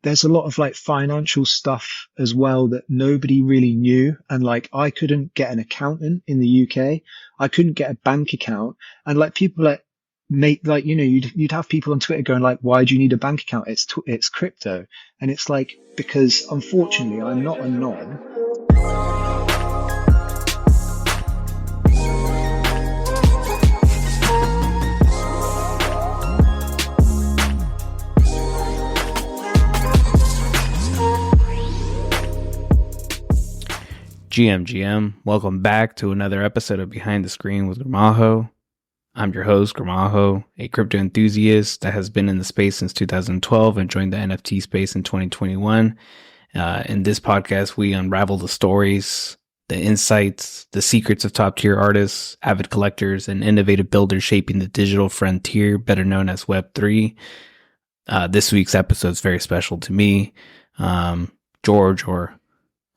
there's a lot of like financial stuff as well that nobody really knew. And like, I couldn't get an accountant in the UK. I couldn't get a bank account. And like people like make like, you'd have people on Twitter going like, why do you need a bank account? It's crypto. And it's like, because unfortunately I'm not a non. GM, welcome back to another episode of Behind the Screen with Gramajo. I'm your host, Gramajo, a crypto enthusiast that has been in the space since 2012 and joined the NFT space in 2021. In this podcast, we unravel the stories, the insights, the secrets of top-tier artists, avid collectors, and innovative builders shaping the digital frontier, better known as Web3. This week's episode is very special to me. George, or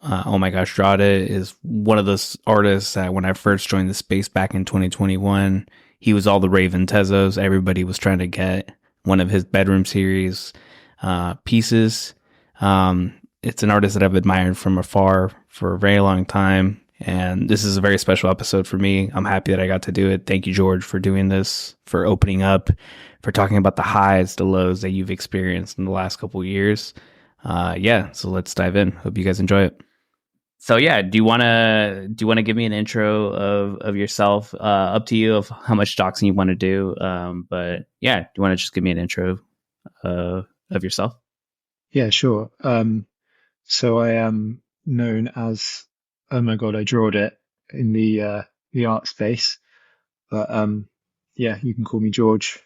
OMGiDRAWEDit, is one of those artists that when I first joined the space back in 2021, he was all the Raven Tezos. Everybody was trying to get one of his bedroom series pieces. It's an artist that I've admired from afar for a very long time, and this is a very special episode for me. I'm happy that I got to do it. Thank you, George, for doing this, for opening up, for talking about the highs, the lows that you've experienced in the last couple of years. So let's dive in. Hope you guys enjoy it. So yeah, do you want to give me an intro of yourself? Up to you of how much doxing you want to do. But yeah, do you want to just give me an intro of yourself? Yeah, sure. So I am known as OMGiDRAWEDit in the art space, but yeah, you can call me George.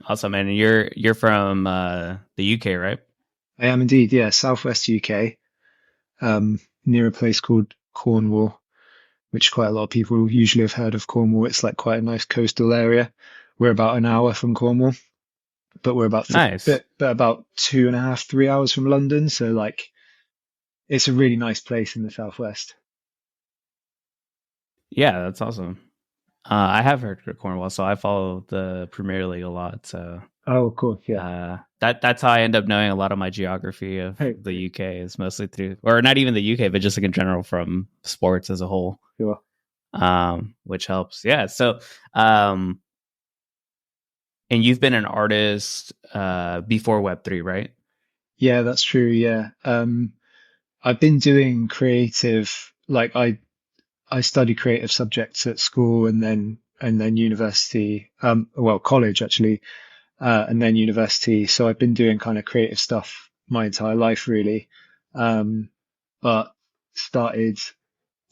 Awesome, and you're from the UK, right? I am indeed, yeah, Southwest UK, near a place called Cornwall, which quite a lot of people usually have heard of Cornwall. It's like quite a nice coastal area. We're about an hour from Cornwall, but we're about nice. about 2.5, 3 hours from London. So like, it's a really nice place in the Southwest. Yeah, that's awesome. I have heard of Cornwall, so I follow the Premier League a lot. So oh, of course, yeah. That's how I end up knowing a lot of my geography of the UK is mostly through, or not even the UK, but just like in general from sports as a whole. Sure. Which helps. Yeah. So, and you've been an artist before Web3, right? Yeah, that's true. Yeah. I've been doing creative, like I studied creative subjects at school and then university, college actually, and then university. So I've been doing kind of creative stuff my entire life really. But started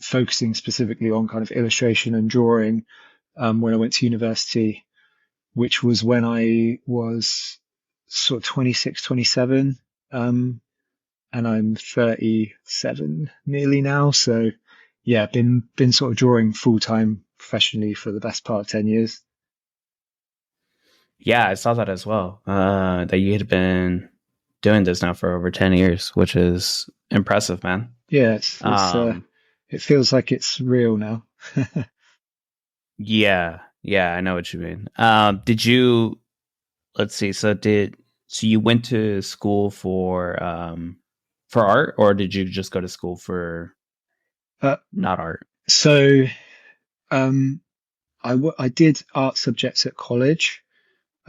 focusing specifically on kind of illustration and drawing, when I went to university, which was when I was sort of 26, 27. And I'm 37 nearly now. So yeah, been sort of drawing full time professionally for the best part of 10 years. Yeah, I saw that as well. That you had been doing this now for over 10 years, which is impressive, man. Yeah, it feels like it's real now. Yeah, I know what you mean. Did you? Let's see. So you went to school for art, or did you just go to school for not art? So, I did art subjects at college.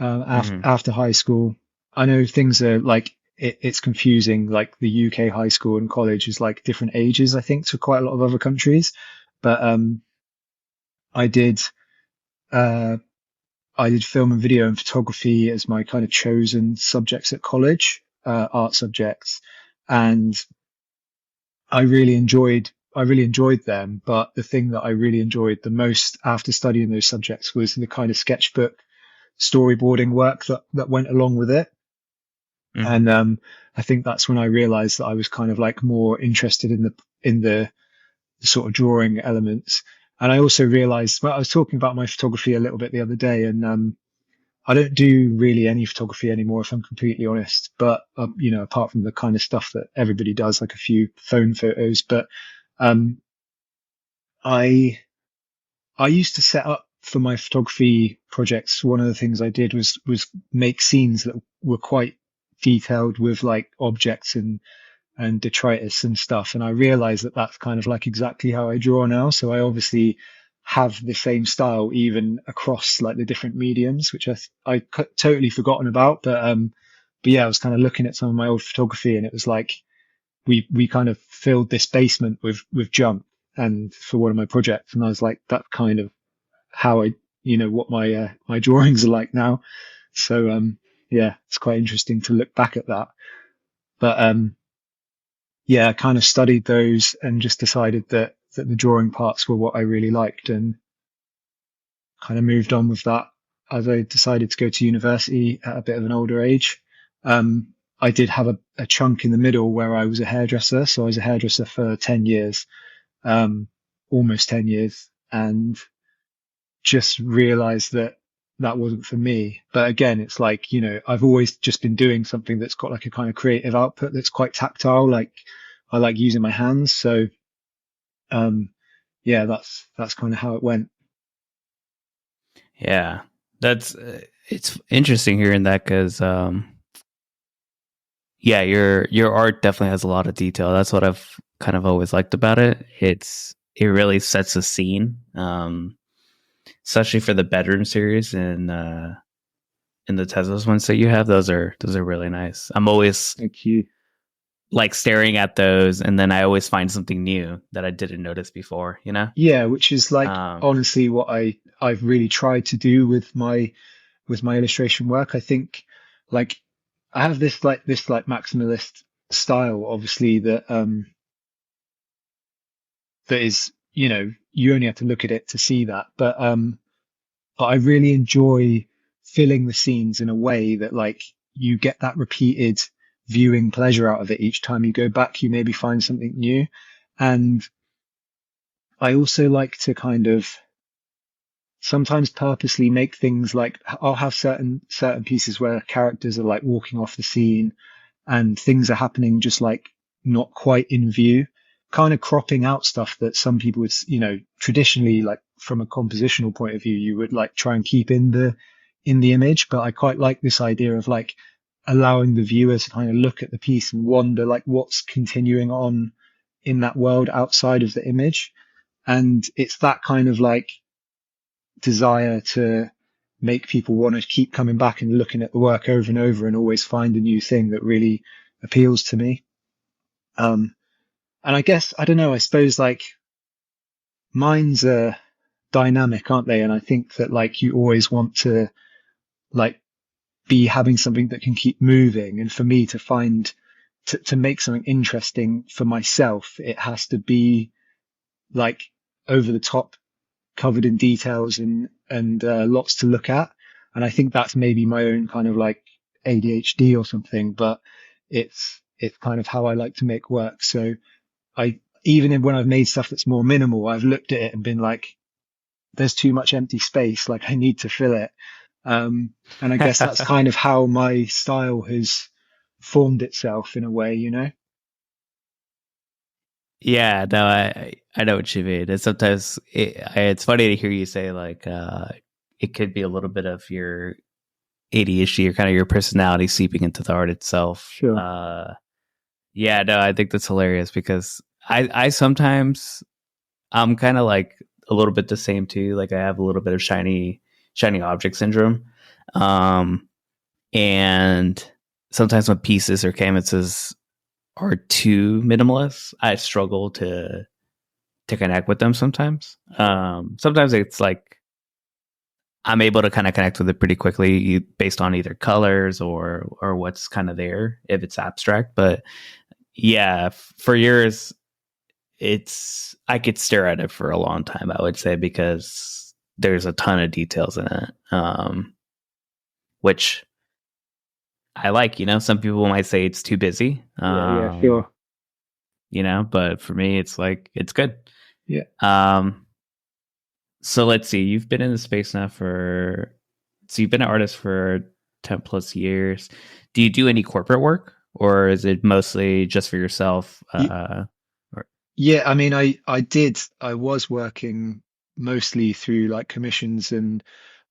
After high school. I know things are like it's confusing. Like the UK high school and college is like different ages, I think, to quite a lot of other countries. But I did film and video and photography as my kind of chosen subjects at college, art subjects, and I really enjoyed them. But the thing that I really enjoyed the most after studying those subjects was the kind of sketchbook storyboarding work that went along with it. And I think that's when I realized that I was kind of like more interested in the sort of drawing elements. And I also realized, well, I was talking about my photography a little bit the other day, and I don't do really any photography anymore, if I'm completely honest. But apart from the kind of stuff that everybody does, like a few phone photos. But I used to set up for my photography projects, one of the things I did was make scenes that were quite detailed with like objects and detritus and stuff. And I realized that that's kind of like exactly how I draw now. So I obviously have the same style even across like the different mediums, which totally forgotten about. But yeah, I was kind of looking at some of my old photography, and it was like we kind of filled this basement with junk, and for one of my projects, and I was like, that's kind of how what my drawings are like now. So yeah, it's quite interesting to look back at that. But yeah, I kind of studied those and just decided that the drawing parts were what I really liked, and kind of moved on with that as I decided to go to university at a bit of an older age. I did have a chunk in the middle where I was a hairdresser. So I was a hairdresser for 10 years, almost 10 years, and just realized that that wasn't for me. But again, it's like, I've always just been doing something that's got like a kind of creative output that's quite tactile. Like I like using my hands. So, yeah, that's kind of how it went. Yeah, that's it's interesting hearing that because yeah, your art definitely has a lot of detail. That's what I've kind of always liked about it. It really sets a scene, especially for the bedroom series and in the Teslas ones that you have. Those are really nice. I'm always Thank you. like staring at those, and then I always find something new that I didn't notice before. Yeah, which is like honestly what I've really tried to do with my illustration work. I think like I have this maximalist style, obviously, that is, you only have to look at it to see that. But I really enjoy filling the scenes in a way that like you get that repeated viewing pleasure out of it. Each time you go back, you maybe find something new. And I also like to kind of sometimes purposely make things like I'll have certain pieces where characters are like walking off the scene and things are happening just like not quite in view, kind of cropping out stuff that some people would, traditionally, like from a compositional point of view, you would like try and keep in the image. But I quite like this idea of like allowing the viewer to kind of look at the piece and wonder like what's continuing on in that world outside of the image. And it's that kind of like desire to make people want to keep coming back and looking at the work over and over and always find a new thing that really appeals to me. And I guess, I don't know, I suppose like minds are dynamic, aren't they? And I think that like you always want to like be having something that can keep moving. And for me to find, to make something interesting for myself, it has to be like over the top, covered in details and lots to look at. And I think that's maybe my own kind of like ADHD or something, but it's kind of how I like to make work. So even when I've made stuff that's more minimal, I've looked at it and been like, there's too much empty space. Like I need to fill it. And I guess that's kind of how my style has formed itself in a way, Yeah, no, I know what you mean. And sometimes it's funny to hear you say like it could be a little bit of your ADHD or kind of your personality seeping into the art itself. Sure. Yeah, no, I think that's hilarious because I sometimes I'm kind of like a little bit the same too. Like I have a little bit of shiny object syndrome, and sometimes when pieces or canvases are too minimalist, I struggle to connect with them sometimes. Sometimes it's like I'm able to kind of connect with it pretty quickly based on either colors or what's kind of there if it's abstract. But yeah, for yours, I could stare at it for a long time, I would say, because there's a ton of details in it, which I like. Some people might say it's too busy. Yeah, sure. But for me, it's like it's good. Yeah. So let's see. You've been in the space now so you've been an artist for 10 plus years. Do you do any corporate work, or is it mostly just for yourself? Yeah, I mean, I was working mostly through like commissions, and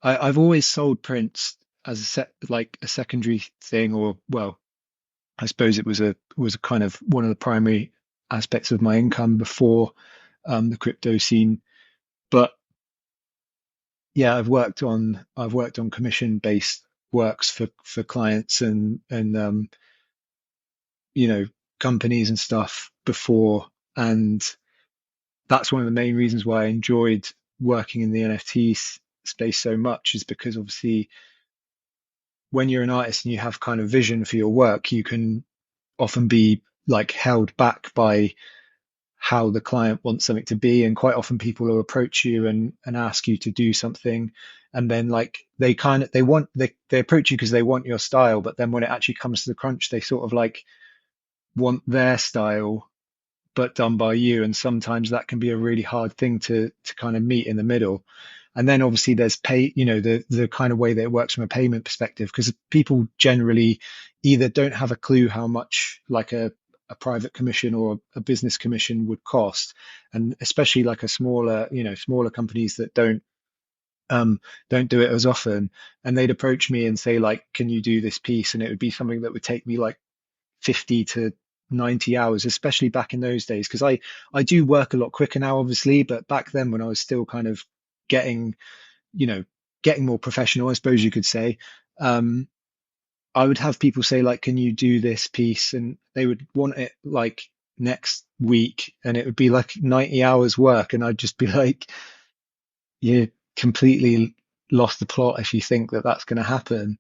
I've always sold prints as like a secondary thing, or well, I suppose it was a kind of one of the primary aspects of my income before the crypto scene. But yeah, I've worked on commission based works for clients and you know, companies and stuff before, and that's one of the main reasons why I enjoyed working in the NFT space so much, is because obviously when you're an artist and you have kind of vision for your work, you can often be like held back by how the client wants something to be. And quite often people will approach you and ask you to do something. And then like they approach you because they want your style. But then when it actually comes to the crunch, they sort of like want their style, but done by you. And sometimes that can be a really hard thing to kind of meet in the middle. And then obviously there's pay, you know, the kind of way that it works from a payment perspective, because people generally either don't have a clue how much like a private commission or a business commission would cost. And especially like a smaller, you know, smaller companies that don't do it as often. And they'd approach me and say like, can you do this piece? And it would be something that would take me like 50 to 90 hours, especially back in those days. Because I do work a lot quicker now, obviously, but back then when I was still kind of getting, you know, getting more professional, I suppose you could say, um, I would have people say like, can you do this piece? And they would want it like next week, and it would be like 90 hours work. And I'd just be like, you completely lost the plot if you think that that's going to happen.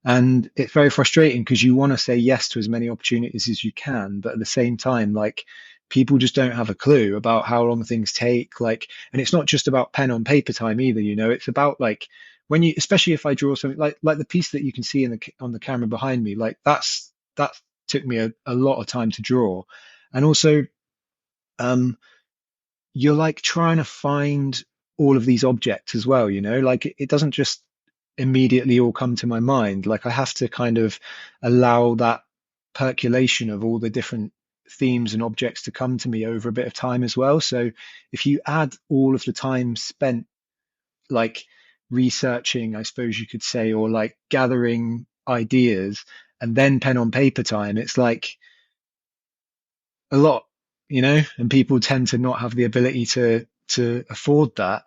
And it's very frustrating because you want to say yes to as many opportunities as you can, but at the same time, like people just don't have a clue about how long things take. Like, and it's not just about pen on paper time either, you know, it's about like when you, especially if I draw something like the piece that you can see in on the camera behind me, like that took me a lot of time to draw. And also, um, you're like trying to find all of these objects as well, you know, like it doesn't just immediately all come to my mind. Like I have to kind of allow that percolation of all the different themes and objects to come to me over a bit of time as well. So if you add all of the time spent like researching, I suppose you could say, or like gathering ideas and then pen on paper time, it's like a lot, you know, and people tend to not have the ability to afford that.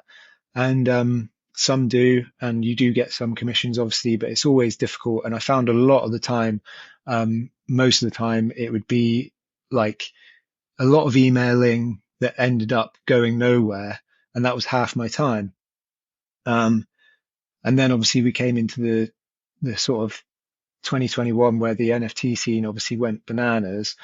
And some do, and you do get some commissions, obviously, but it's always difficult. And I found a lot of the time, most of the time, it would be like a lot of emailing that ended up going nowhere, and that was half my time. Um, and then obviously we came into the sort of 2021 where the NFT scene obviously went bananas.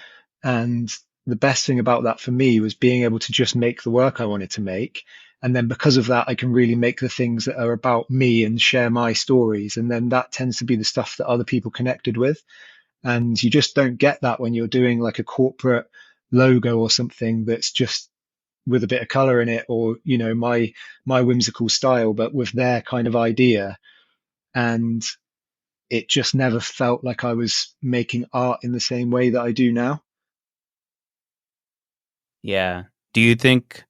And the best thing about that for me was being able to just make the work I wanted to make. And then because of that, I can really make the things that are about me and share my stories. And then that tends to be the stuff that other people connected with. And you just don't get that when you're doing like a corporate logo or something that's just with a bit of color in it, or, you know, my whimsical style, but with their kind of idea. And it just never felt like I was making art in the same way that I do now. Yeah. Do you think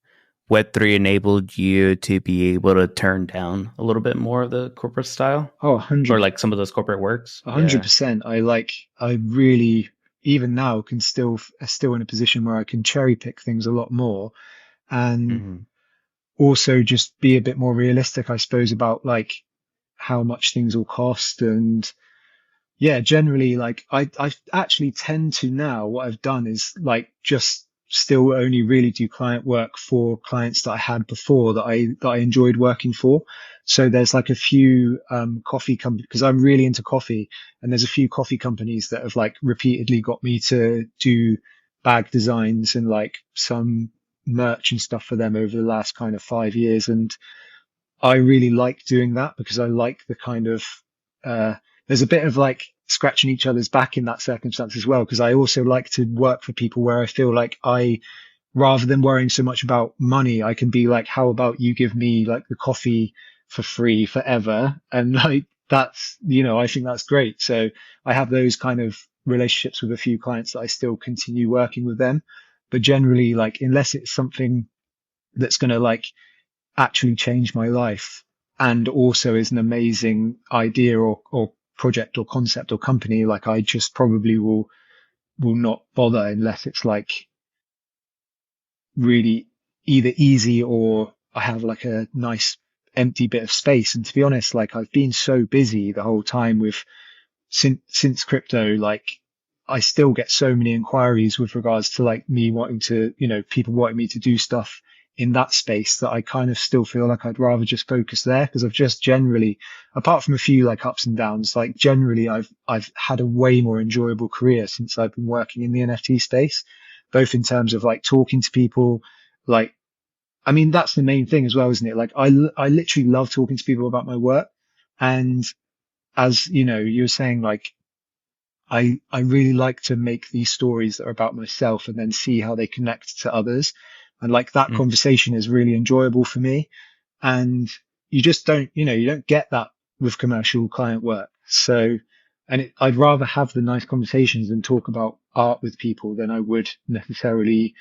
Web3 enabled you to be able to turn down a little bit more of the corporate style Oh, or 100, like some of those corporate works? a hundred Yeah. percent. I really, even now can still in a position where I can cherry pick things a lot more, and Hmm. also just be a bit more realistic, I suppose, about like how much things will cost. And yeah, generally, like I actually tend to now, what I've done is like just still only really do client work for clients that I had before that I enjoyed working for. So there's like a few coffee companies, because I'm really into coffee, and there's a few coffee companies that have like repeatedly got me to do bag designs and like some merch and stuff for them over the last kind of 5 years. And I really like doing that because I like the kind of there's a bit of like scratching each other's back in that circumstance as well, because I also like to work for people where I feel like I, rather than worrying so much about money, I can be like, how about you give me like the coffee for free forever? And like that's, you know, I think that's great. So I have those kind of relationships with a few clients that I still continue working with them. But generally, like unless it's something that's going to like actually changed my life and also is an amazing idea or project or concept or company, like I just probably will not bother unless it's like really either easy or I have like a nice empty bit of space. And to be honest, like I've been so busy the whole time with since crypto, like I still get so many inquiries with regards to like me wanting to, people wanting me to do stuff in that space that I kind of still feel like I'd rather just focus there because I've just generally, apart from a few like ups and downs, like generally I've had a way more enjoyable career since I've been working in the NFT space, both in terms of like talking to people, like, I mean, that's the main thing as well, isn't it? Like I literally love talking to people about my work. And as you know, you were saying like, I really like to make these stories that are about myself and then see how they connect to others. And like that Mm. conversation is really enjoyable for me. And you just don't, you don't get that with commercial client work. So, I'd rather have the nice conversations and talk about art with people than I would necessarily,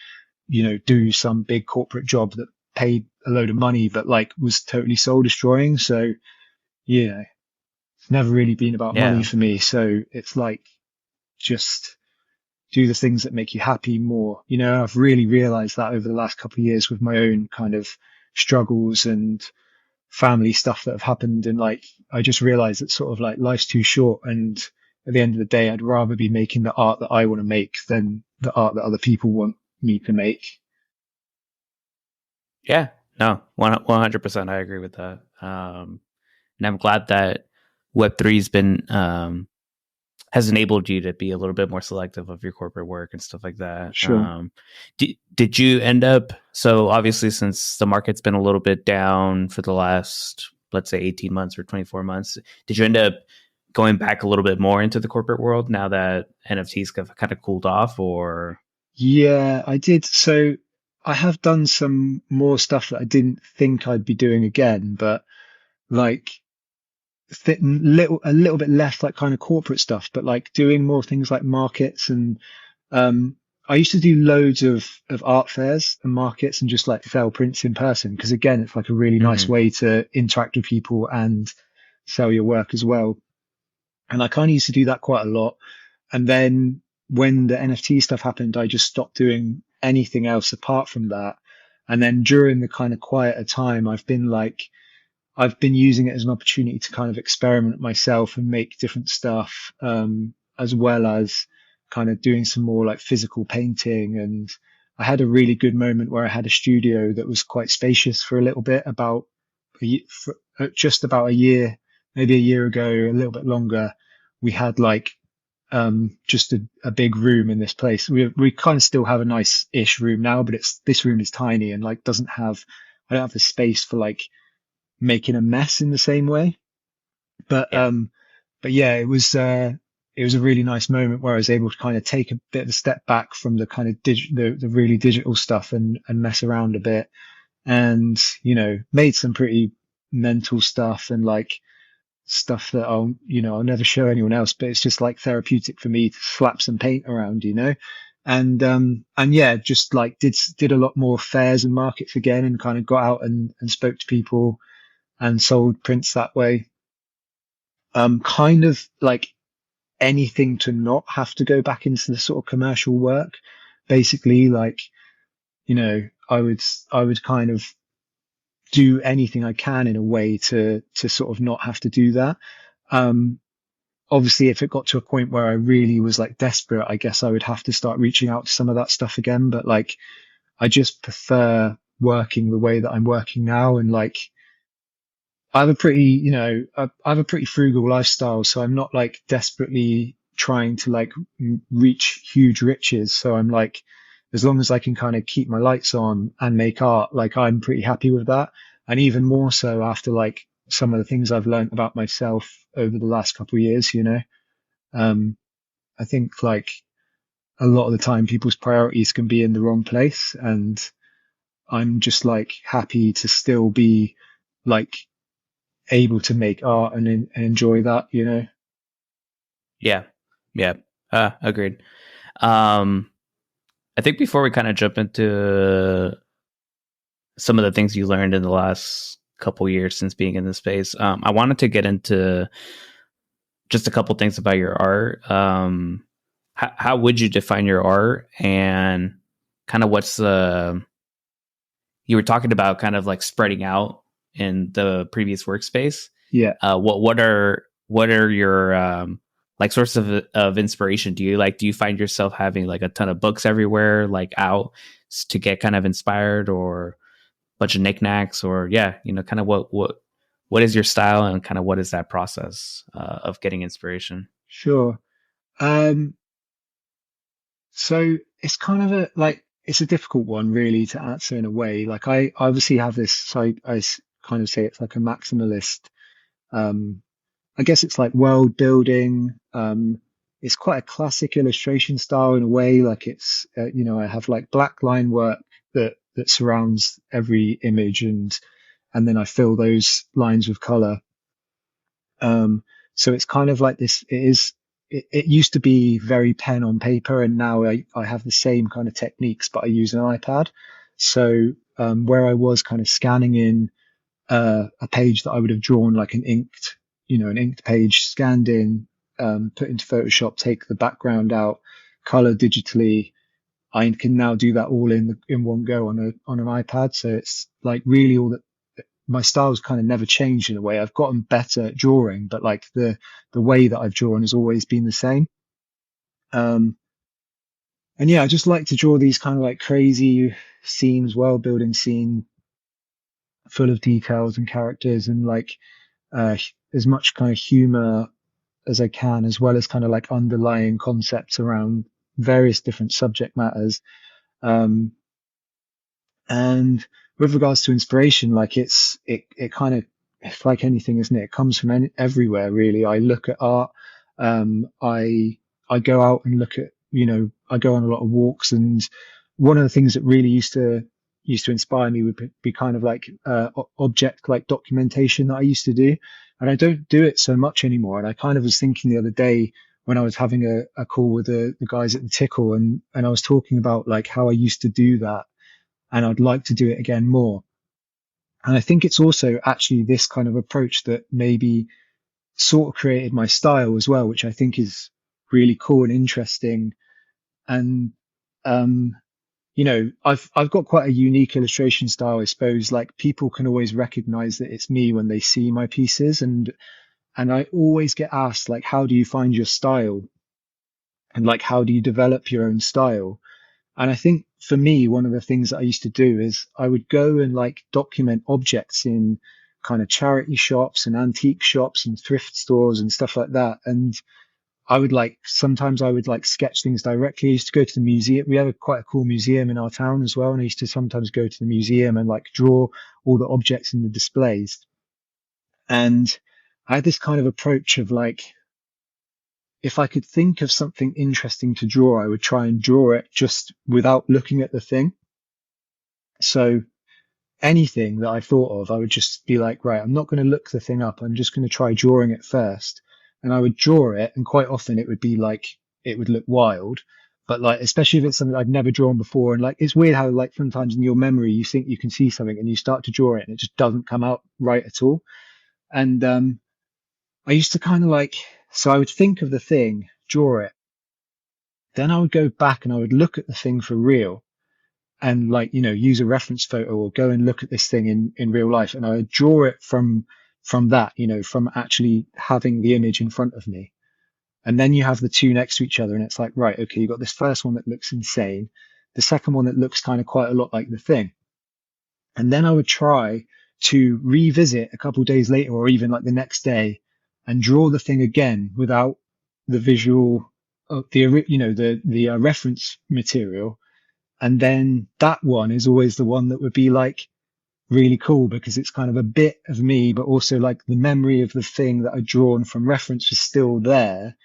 do some big corporate job that paid a load of money, but like was totally soul destroying. So, yeah, it's never really been about money Yeah. for me. So it's like, just do the things that make you happy more. I've really realized that over the last couple of years with my own kind of struggles and family stuff that have happened. And like, I just realized that sort of like life's too short. And at the end of the day, I'd rather be making the art that I want to make than the art that other people want me to make. Yeah. No, 100%. I agree with that. And I'm glad that Web3 has enabled you to be a little bit more selective of your corporate work and stuff like that. Sure. Did you end up, so obviously since the market's been a little bit down for the last, let's say 18 months or 24 months, did you end up going back a little bit more into the corporate world now that NFTs have kind of cooled off, or? Yeah, I did. So I have done some more stuff that I didn't think I'd be doing again, but like a little bit less like kind of corporate stuff, but like doing more things like markets and um I used to do loads of art fairs and markets and just like sell prints in person because again it's like a really nice Mhm. way to interact with people and sell your work as well. And I kind of used to do that quite a lot. And then when the NFT stuff happened, I just stopped doing anything else apart from that. And then during the kind of quieter time, I've been using it as an opportunity to kind of experiment myself and make different stuff, as well as kind of doing some more like physical painting. And I had a really good moment where I had a studio that was quite spacious for a little bit, just about a year, maybe a year ago, a little bit longer. We had like just a big room in this place. We kind of still have a nice-ish room now, but this room is tiny and like I don't have the space for like making a mess in the same way. But Yeah. but yeah, it was a really nice moment where I was able to kind of take a bit of a step back from the kind of the really digital stuff and mess around a bit and made some pretty mental stuff and like stuff that I'll never show anyone else, but it's just like therapeutic for me to slap some paint around. And yeah, just like did a lot more fairs and markets again and kind of got out and spoke to people and sold prints that way. Kind of like anything to not have to go back into the sort of commercial work. Basically, like, I would kind of do anything I can in a way to sort of not have to do that. Um, Obviously, if it got to a point where I really was like desperate, I guess I would have to start reaching out to some of that stuff again. But like, I just prefer working the way that I'm working now. And like, I have a pretty, I have a pretty frugal lifestyle. So I'm not like desperately trying to like reach huge riches. So I'm like, as long as I can kind of keep my lights on and make art, like I'm pretty happy with that. And even more so after like some of the things I've learned about myself over the last couple of years. Um, I think like a lot of the time people's priorities can be in the wrong place. And I'm just like happy to still be like able to make art and enjoy that. Yeah. Yeah. Agreed. Um, I think before we kind of jump into some of the things you learned in the last couple years since being in the space. I wanted to get into just a couple things about your art. How would you define your art, and kind of what's the, you were talking about kind of like spreading out in the previous workspace. Yeah. What are your like sources of inspiration? Do you find yourself having like a ton of books everywhere, like out to get kind of inspired, or a bunch of knickknacks, or kind of what is your style, and kind of what is that process of getting inspiration? Sure. Um, so it's kind of it's a difficult one really to answer in a way. Like I obviously have this, so kind of say it's like a maximalist. Um, I guess it's like world building. It's quite a classic illustration style in a way. Like I have like black line work that surrounds every image, and then I fill those lines with color. So it's kind of like this. It used to be very pen on paper, and now I have the same kind of techniques, but I use an iPad. So where I was kind of scanning in a page that I would have drawn like an inked page, scanned in, put into Photoshop, take the background out, color digitally. I can now do that all in one go on an iPad. So it's like really all that. My style's kind of never changed in a way. I've gotten better at drawing, but like the way that I've drawn has always been the same. Um, and yeah, I just like to draw these kind of like crazy scenes, world building scene, full of details and characters, and like uh, as much kind of humor as I can, as well as kind of like underlying concepts around various different subject matters. Um, and with regards to inspiration, like it kind of, it's like anything, isn't it? It comes from everywhere, really. I look at art. I go out and look at, I go on a lot of walks, and one of the things that really used to inspire me would be kind of like object like documentation that I used to do, and I don't do it so much anymore. And I kind of was thinking the other day when I was having a call with the guys at the Tickle, and I was talking about like how I used to do that, and I'd like to do it again more. And I think it's also actually this kind of approach that maybe sort of created my style as well, which I think is really cool and interesting. And I've got quite a unique illustration style, I suppose. Like people can always recognize that it's me when they see my pieces, and I always get asked like, how do you find your style? And like, how do you develop your own style? And I think for me, one of the things that I used to do is I would go and like document objects in kind of charity shops and antique shops and thrift stores and stuff like that. And sometimes I would like sketch things directly. I used to go to the museum. We have quite a cool museum in our town as well. And I used to sometimes go to the museum and like draw all the objects in the displays. And I had this kind of approach of like, if I could think of something interesting to draw, I would try and draw it just without looking at the thing. So anything that I thought of, I would just be like, right, I'm not going to look the thing up. I'm just going to try drawing it first. And I would draw it. And quite often it would be like, it would look wild. But like, especially if it's something I'd never drawn before. And like, it's weird how like sometimes in your memory, you think you can see something and you start to draw it and it just doesn't come out right at all. And, I used to kind of like, so I would think of the thing, draw it. Then I would go back and I would look at the thing for real and like, use a reference photo or go and look at this thing in real life. And I would draw it from that, from actually having the image in front of me. And then you have the two next to each other and it's like, right, okay, you got this first one that looks insane. The second one that looks kind of quite a lot like the thing. And then I would try to revisit a couple of days later or even like the next day and draw the thing again without the visual, the reference material. And then that one is always the one that would be like really cool because it's kind of a bit of me, but also like the memory of the thing that I'd drawn from reference was still there.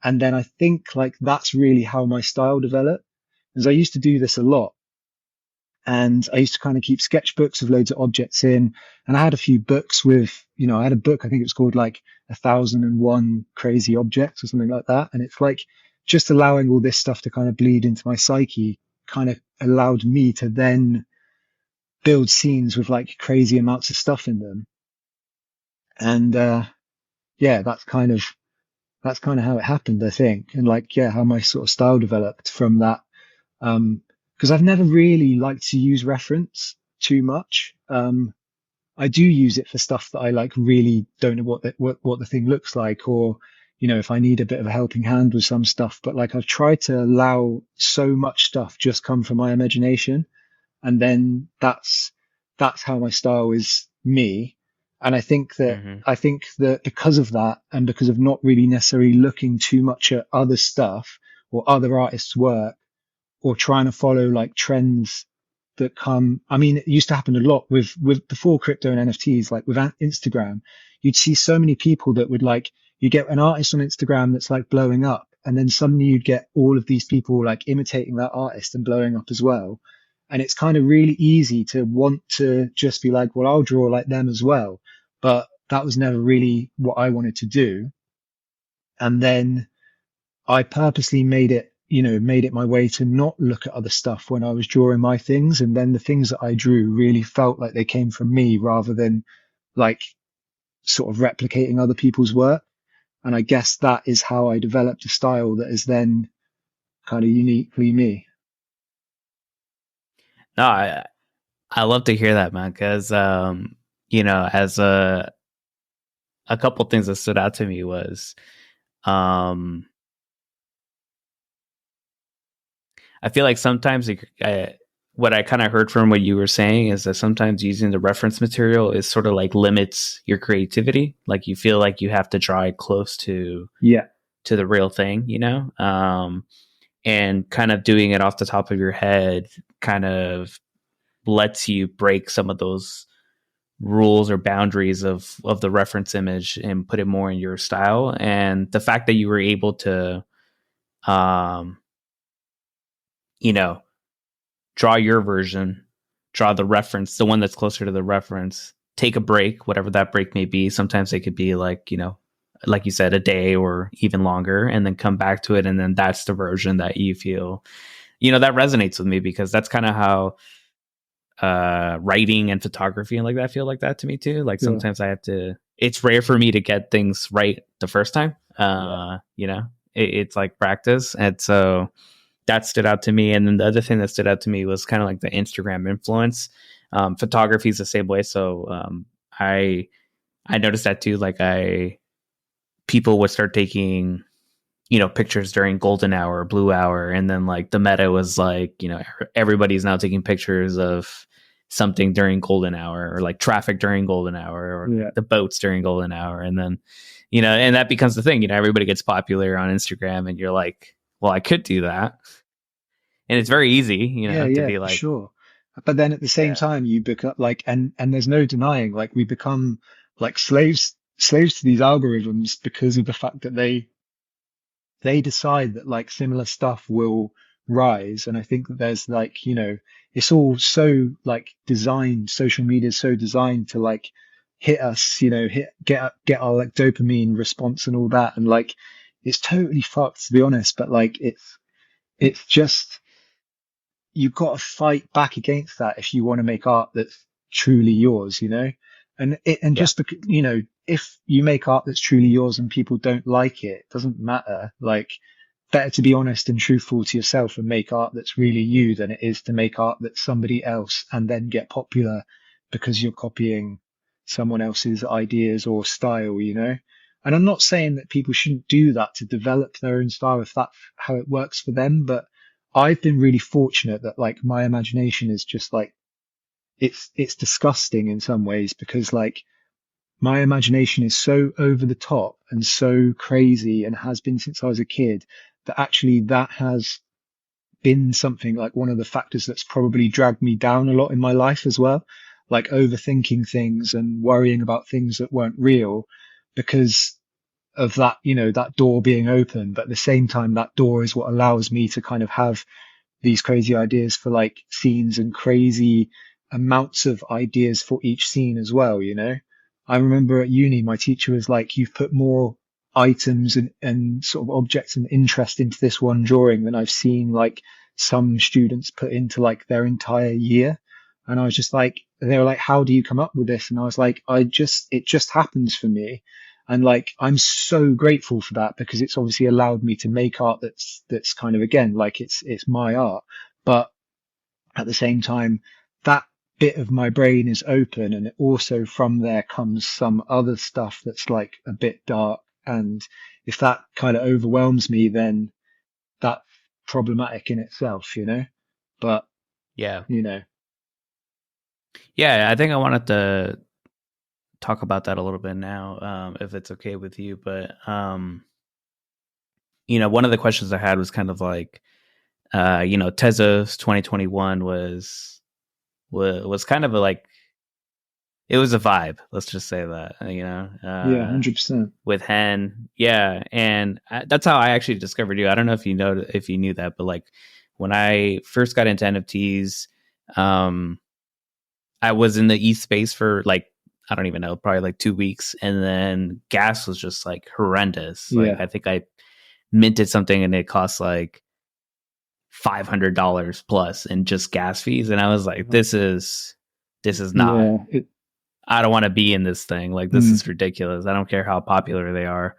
And then I think like that's really how my style developed, because I used to do this a lot. And I used to kind of keep sketchbooks of loads of objects in. And I had a few books with, I had a book, I think it was called like 1001 Crazy Objects or something like that. And it's like just allowing all this stuff to kind of bleed into my psyche kind of allowed me to then build scenes with like crazy amounts of stuff in them. And, yeah, that's kind of how it happened, I think. And like, yeah, how my sort of style developed from that. Because I've never really liked to use reference too much. I do use it for stuff that I like really don't know what the thing looks like, or, you know, if I need a bit of a helping hand with some stuff. But like, I've tried to allow so much stuff just come from my imagination. And then that's how my style is me. And Mm-hmm. I think that because of that, and because of not really necessarily looking too much at other stuff or other artists' work, or trying to follow like trends that come. I mean, it used to happen a lot with before crypto and NFTs, like with Instagram, you'd see so many people that would like, you get an artist on Instagram that's like blowing up, and then suddenly you'd get all of these people like imitating that artist and blowing up as well. And it's kind of really easy to want to just be like, well, I'll draw like them as well. But that was never really what I wanted to do. And then I purposely made it my way to not look at other stuff when I was drawing my things. And then the things that I drew really felt like they came from me rather than like sort of replicating other people's work. And I guess that is how I developed a style that is then kind of uniquely me. No, I love to hear that, man, because as a couple things that stood out to me was um I feel like sometimes what I kind of heard from what you were saying is that sometimes using the reference material is sort of like limits your creativity. Like you feel like you have to draw it close Yeah. to the real thing, and kind of doing it off the top of your head kind of lets you break some of those rules or boundaries of the reference image and put it more in your style. And the fact that you were able to, um, you know, draw your version, draw the reference, the one that's closer to the reference, take a break, whatever that break may be. Sometimes it could be like, like you said, a day or even longer, and then come back to it. And then that's the version that you feel, that resonates with me, because that's kind of how writing and photography and like that feel like that to me too. Like Sure. sometimes it's rare for me to get things right the first time. Yeah. It's like practice. And so that stood out to me. And then the other thing that stood out to me was kind of like the Instagram influence. Photography is the same way. So I noticed that too. Like people would start taking, pictures during golden hour, blue hour. And then like the meta was like, everybody's now taking pictures of something during golden hour, or like traffic during golden hour, or Yeah. the boats during golden hour. And then, and that becomes the thing, everybody gets popular on Instagram, and you're like, well, I could do that. And it's very easy, Yeah, to yeah, be for like, sure. But then at the same yeah, time, you become like, and there's no denying, like we become like slaves to these algorithms because of the fact that they decide that like similar stuff will rise. And I think that there's like, it's all so like designed, social media is so designed to like hit us, get our like dopamine response and all that. And like, it's totally fucked to be honest, but like, it's just, you've got to fight back against that if you want to make art that's truly yours. And yeah, just because, if you make art that's truly yours and people don't like it, it doesn't matter. Like, better to be honest and truthful to yourself and make art that's really you than it is to make art that's somebody else and then get popular because you're copying someone else's ideas or style. And I'm not saying that people shouldn't do that to develop their own style if that's how it works for them, but I've been really fortunate that like my imagination is just like, it's disgusting in some ways because like my imagination is so over the top and so crazy and has been since I was a kid that actually that has been something like one of the factors that's probably dragged me down a lot in my life as well. Like overthinking things and worrying about things that weren't real because of that, that door being open. But at the same time, that door is what allows me to kind of have these crazy ideas for like scenes and crazy amounts of ideas for each scene as well. I remember at uni, my teacher was like, you've put more items and sort of objects and interest into this one drawing than I've seen like some students put into like their entire year. And I was just like, they were like, how do you come up with this? And I was like, it just happens for me. And like, I'm so grateful for that because it's obviously allowed me to make art that's kind of, again, like it's my art. But at the same time, that bit of my brain is open, and it also from there comes some other stuff that's like a bit dark. And if that kind of overwhelms me, then that's problematic in itself, you know? But, Yeah. you know, Yeah, I think I wanted to talk about that a little bit now, if it's okay with you. But one of the questions I had was kind of like, Tezos 2021 was kind of like, it was a vibe. Let's just say that, yeah, 100%. with Hen, yeah, and that's how I actually discovered you. I don't know if you knew that, but like when I first got into NFTs, I was in the East space for like, I don't even know, probably like 2 weeks. And then gas was just like horrendous. Like, Yeah. I think I minted something and it cost like $500 plus in just gas fees. And I was like, this is not, Yeah. I don't want to be in this thing. Like, this Mm, is ridiculous. I don't care how popular they are.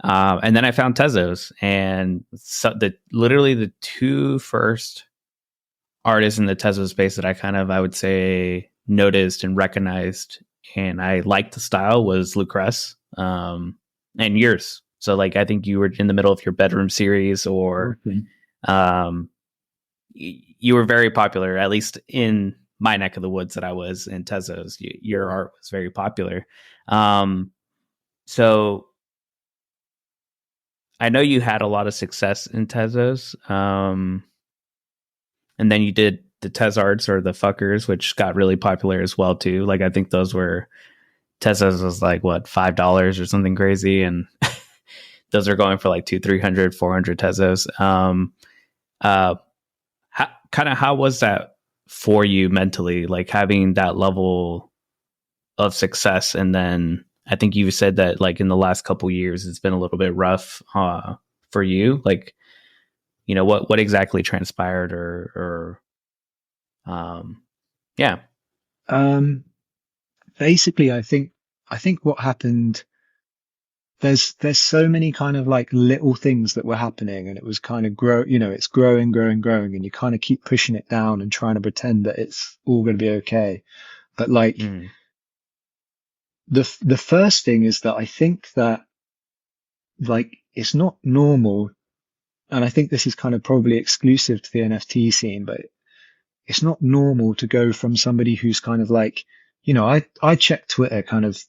And then I found Tezos, and so literally the two first artists in the Tezos space that I would say noticed and recognized, and I liked the style, was Lucrece, and yours. So like, I think you were in the middle of your bedroom series, or okay. um, you were very popular, at least in my neck of the woods that I was in Tezos. Your art was very popular. So I know you had a lot of success in Tezos. And then you did the Tez Arts, or the Fuckers, which got really popular as well too. Like, I think those were, Tezos was like what, $5 or something crazy, and those are going for like 200, 300, 400 Tezos. How was that for you mentally, like having that level of success? And then I think you said that like in the last couple years it's been a little bit rough for you. Like, what exactly transpired, or yeah. Basically, I think what happened, there's so many kind of like little things that were happening, and it was kind of it's growing, and you kind of keep pushing it down and trying to pretend that it's all going to be okay. But like Mm. the first thing is that I think that like it's not normal, and I think this is kind of probably exclusive to the NFT scene, but it's not normal to go from somebody who's kind of like, I check Twitter kind of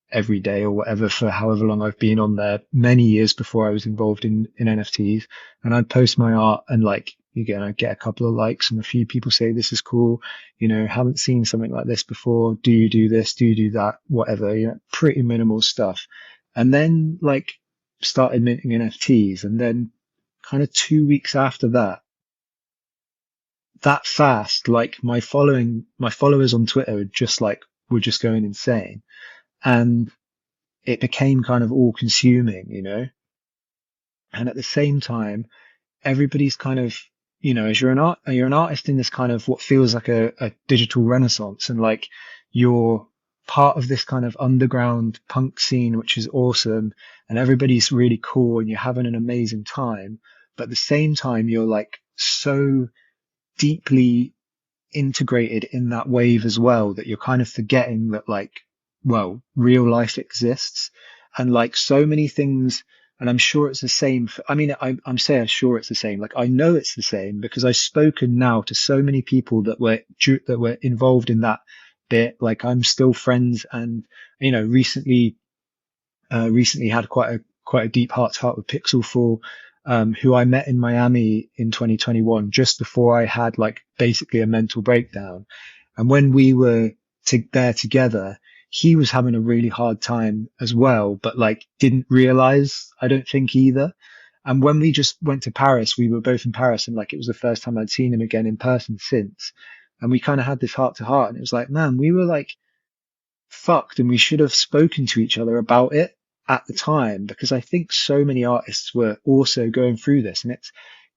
every day or whatever for however long I've been on there, many years before I was involved in NFTs. And I'd post my art, and like, again, I get a couple of likes and a few people say, this is cool. Haven't seen something like this before. Do you do this? Do you do that? Whatever, pretty minimal stuff. And then like started minting NFTs. And then kind of 2 weeks after that, that fast, like my followers on Twitter were just going insane. And it became kind of all consuming. And at the same time, everybody's kind of, as you're an artist in this kind of what feels like a digital renaissance, and like you're part of this kind of underground punk scene, which is awesome, and everybody's really cool and you're having an amazing time. But at the same time, you're like so deeply integrated in that wave as well that you're kind of forgetting that like, well, real life exists, and like so many things. And I'm sure it's the same. I'm saying sure it's the same. Like I know it's the same because I've spoken now to so many people that were involved in that bit. Like I'm still friends, and recently had quite a deep heart to heart with Pixelful, who I met in Miami in 2021, just before I had like basically a mental breakdown. And when we were there together, he was having a really hard time as well, but like didn't realize, I don't think either. And when we just went to Paris, we were both in Paris, and like it was the first time I'd seen him again in person since. And we kind of had this heart to heart, and it was like, man, we were like fucked, and we should have spoken to each other about it at the time, because I think so many artists were also going through this, and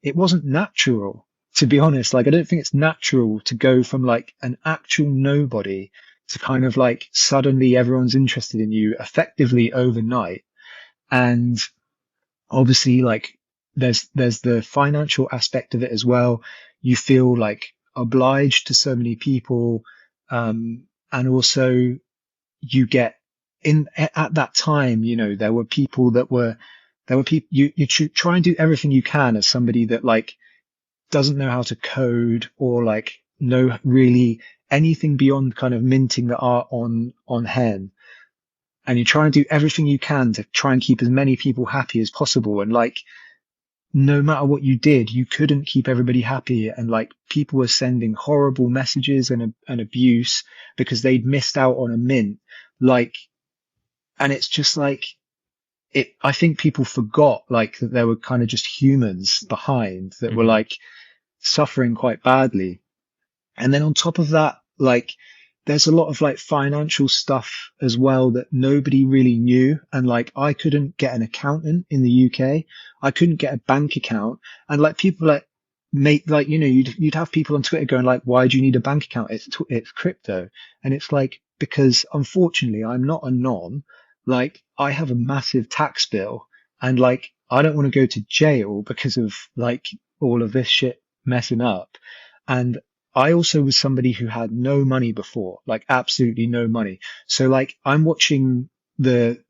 it wasn't natural to be honest, like, I don't think it's natural to go from like an actual nobody to kind of like suddenly everyone's interested in you effectively overnight. And obviously, like, there's the financial aspect of it as well. You feel like obliged to so many people. And also you get at that time, there were people there were people, you try and do everything you can as somebody that like doesn't know how to code or like know really anything beyond kind of minting the art on hen. And you try and do everything you can to try and keep as many people happy as possible. And like, no matter what you did, you couldn't keep everybody happy. And like, people were sending horrible messages and abuse because they'd missed out on a mint. Like, and it's just like, I think people forgot like that there were kind of just humans behind that were like suffering quite badly. And then on top of that, like, there's a lot of like financial stuff as well that nobody really knew. And like, I couldn't get an accountant in the UK. I couldn't get a bank account. And like, people like make like, you'd have people on Twitter going like, why do you need a bank account? It's crypto. And it's like, because unfortunately I'm not a non, like I have a massive tax bill and like, I don't want to go to jail because of like all of this shit messing up. And I also was somebody who had no money before, like absolutely no money. So like I'm watching the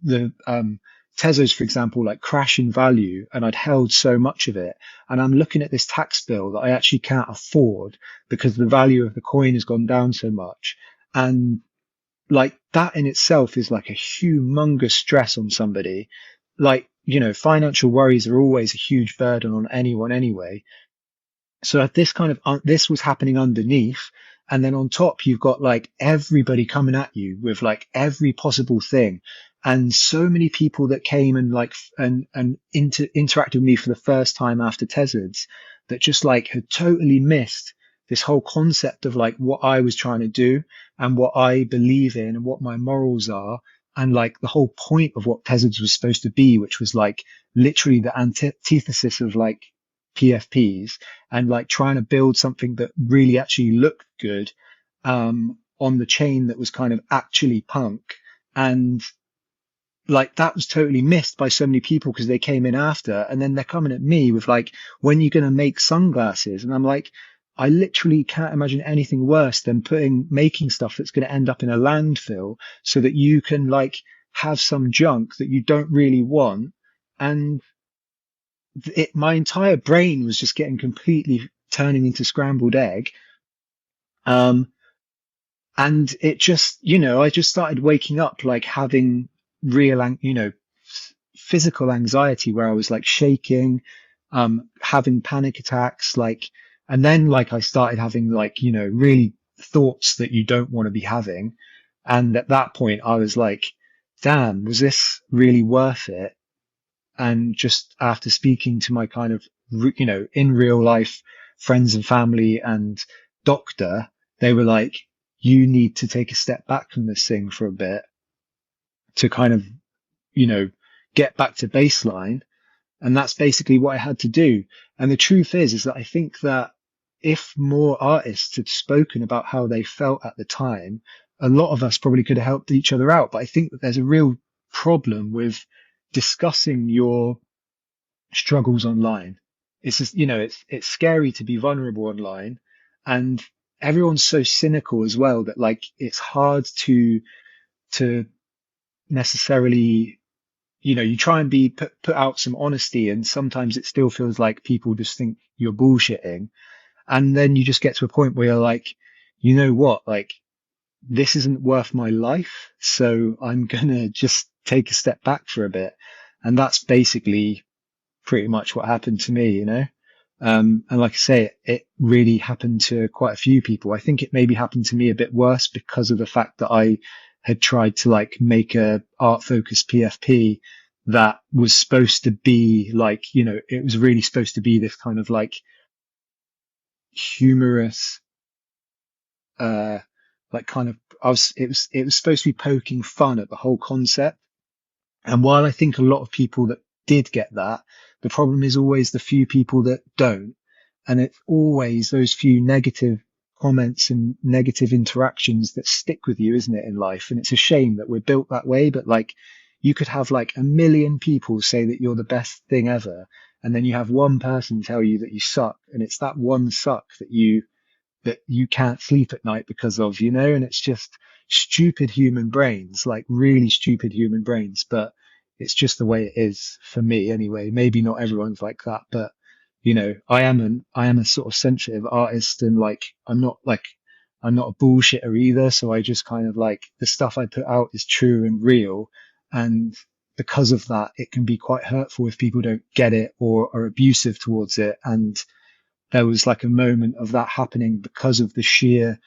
Tezos, for example, like crash in value, and I'd held so much of it. And I'm looking at this tax bill that I actually can't afford because the value of the coin has gone down so much. And like that in itself is like a humongous stress on somebody. Like, financial worries are always a huge burden on anyone anyway. So if this kind of this was happening underneath, and then on top you've got like everybody coming at you with like every possible thing, and so many people that came and like interacted with me for the first time after Tezards that just like had totally missed this whole concept of like what I was trying to do and what I believe in and what my morals are. And like the whole point of what Tezards was supposed to be, which was like literally the antithesis of like PFPs, and like trying to build something that really actually looked good on the chain that was kind of actually punk. And like that was totally missed by so many people because they came in after, and then they're coming at me with like, when you're going to make sunglasses? And I'm like, I literally can't imagine anything worse than making stuff that's going to end up in a landfill so that you can like have some junk that you don't really want. And my entire brain was just getting completely turning into scrambled egg. And it just, I just started waking up like having real, physical anxiety where I was like shaking, having panic attacks, like, and then like I started having like, really thoughts that you don't want to be having. And at that point I was like, damn, was this really worth it? And just after speaking to my kind of, in real life friends and family and doctor, they were like, you need to take a step back from this thing for a bit to kind of, get back to baseline. And that's basically what I had to do. And the truth is that I think that if more artists had spoken about how they felt at the time, a lot of us probably could have helped each other out. But I think that there's a real problem with discussing your struggles online. It's just, it's scary to be vulnerable online, and everyone's so cynical as well that like it's hard to necessarily, you try and put out some honesty, and sometimes it still feels like people just think you're bullshitting. And then you just get to a point where you're like, you know what, like this isn't worth my life, so I'm gonna just take a step back for a bit. And that's basically pretty much what happened to me, and like I say, it really happened to quite a few people. I think it maybe happened to me a bit worse because of the fact that I had tried to like make a art focused PFP that was supposed to be like, it was really supposed to be this kind of like humorous, like kind of, it was supposed to be poking fun at the whole concept. And while I think a lot of people that did get that, the problem is always the few people that don't. And it's always those few negative comments and negative interactions that stick with you, isn't it, in life? And it's a shame that we're built that way, but like you could have like a million people say that you're the best thing ever. And then you have one person tell you that you suck. And it's that one suck that you can't sleep at night because of, and it's just stupid human brains, like really stupid human brains. But it's just the way it is for me anyway. Maybe not everyone's like that, but I am a sort of sensitive artist, and I'm not a bullshitter either. So I just kind of like the stuff I put out is true and real. And because of that, it can be quite hurtful if people don't get it or are abusive towards it. And there was like a moment of that happening because of the sheer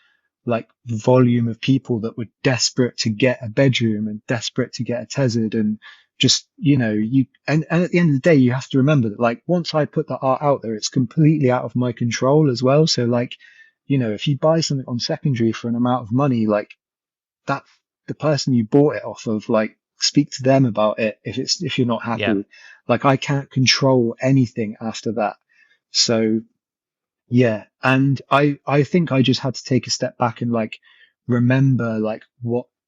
like volume of people that were desperate to get a bedroom and desperate to get a tethered, and just, and at the end of the day, you have to remember that like once I put the art out there, it's completely out of my control as well. So like, if you buy something on secondary for an amount of money, like that's the person you bought it off of, like speak to them about it if you're not happy. Yeah. Like I can't control anything after that. So yeah. And I think I just had to take a step back and like remember like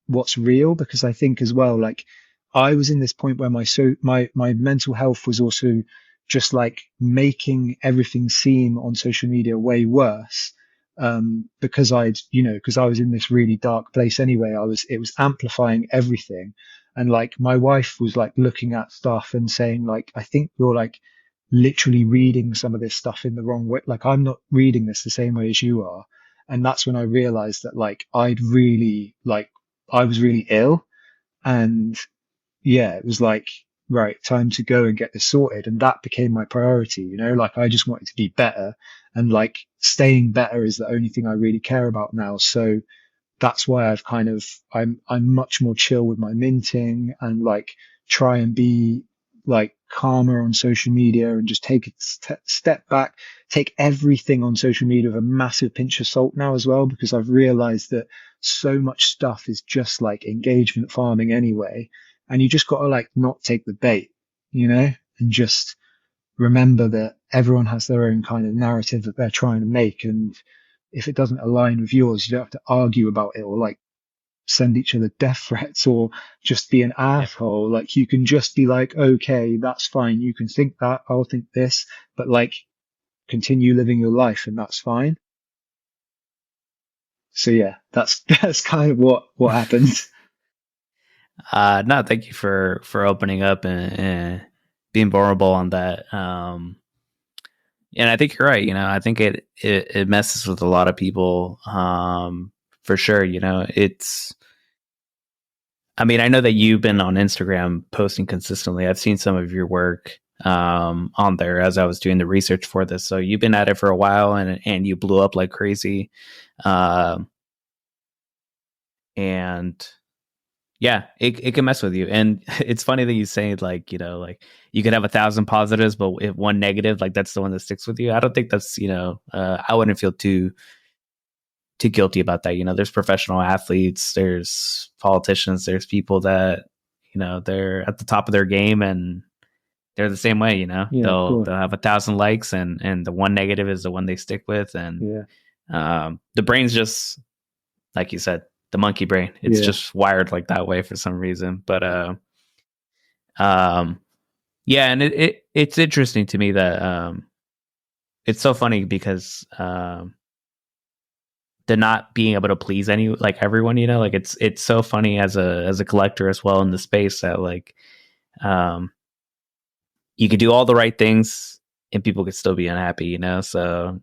what's real, because I think as well, like I was in this point where my mental health was also just like making everything seem on social media way worse. Because because I was in this really dark place anyway. It was amplifying everything. And like my wife was like looking at stuff and saying like, I think you're like literally reading some of this stuff in the wrong way. Like I'm not reading this the same way as you are. And that's when I realized that like I was really ill. And yeah, it was like, right, time to go and get this sorted. And that became my priority, like I just wanted to be better, and like staying better is the only thing I really care about now. So that's why I'm much more chill with my minting, and like try and be like calmer on social media, and just take a step back, take everything on social media with a massive pinch of salt now as well, because I've realized that so much stuff is just like engagement farming anyway. And you just got to like not take the bait, and just remember that everyone has their own kind of narrative that they're trying to make. And if it doesn't align with yours, you don't have to argue about it or like send each other death threats or just be an asshole. Like you can just be like, okay, that's fine. You can think that, I'll think this, but like continue living your life, and that's fine. So yeah, that's kind of what happened. No, thank you for opening up and being vulnerable on that. And I think you're right. I think it messes with a lot of people. For sure. I mean, I know that you've been on Instagram posting consistently. I've seen some of your work on there as I was doing the research for this. So you've been at it for a while, and you blew up like crazy. And yeah, it can mess with you. And it's funny that you say like, like you could have 1,000 positives, but if one negative, like that's the one that sticks with you. I don't think that's, I wouldn't feel too guilty about that. There's professional athletes, there's politicians, there's people that, they're at the top of their game, and they're the same way, Yeah, they'll have 1,000 likes, and the one negative is the one they stick with. And the brain's just, like you said, the monkey brain. It's just wired like that way for some reason. But yeah, and it's interesting to me that it's so funny because the not being able to please everyone, like it's so funny as a collector as well in the space that like you could do all the right things and people could still be unhappy, so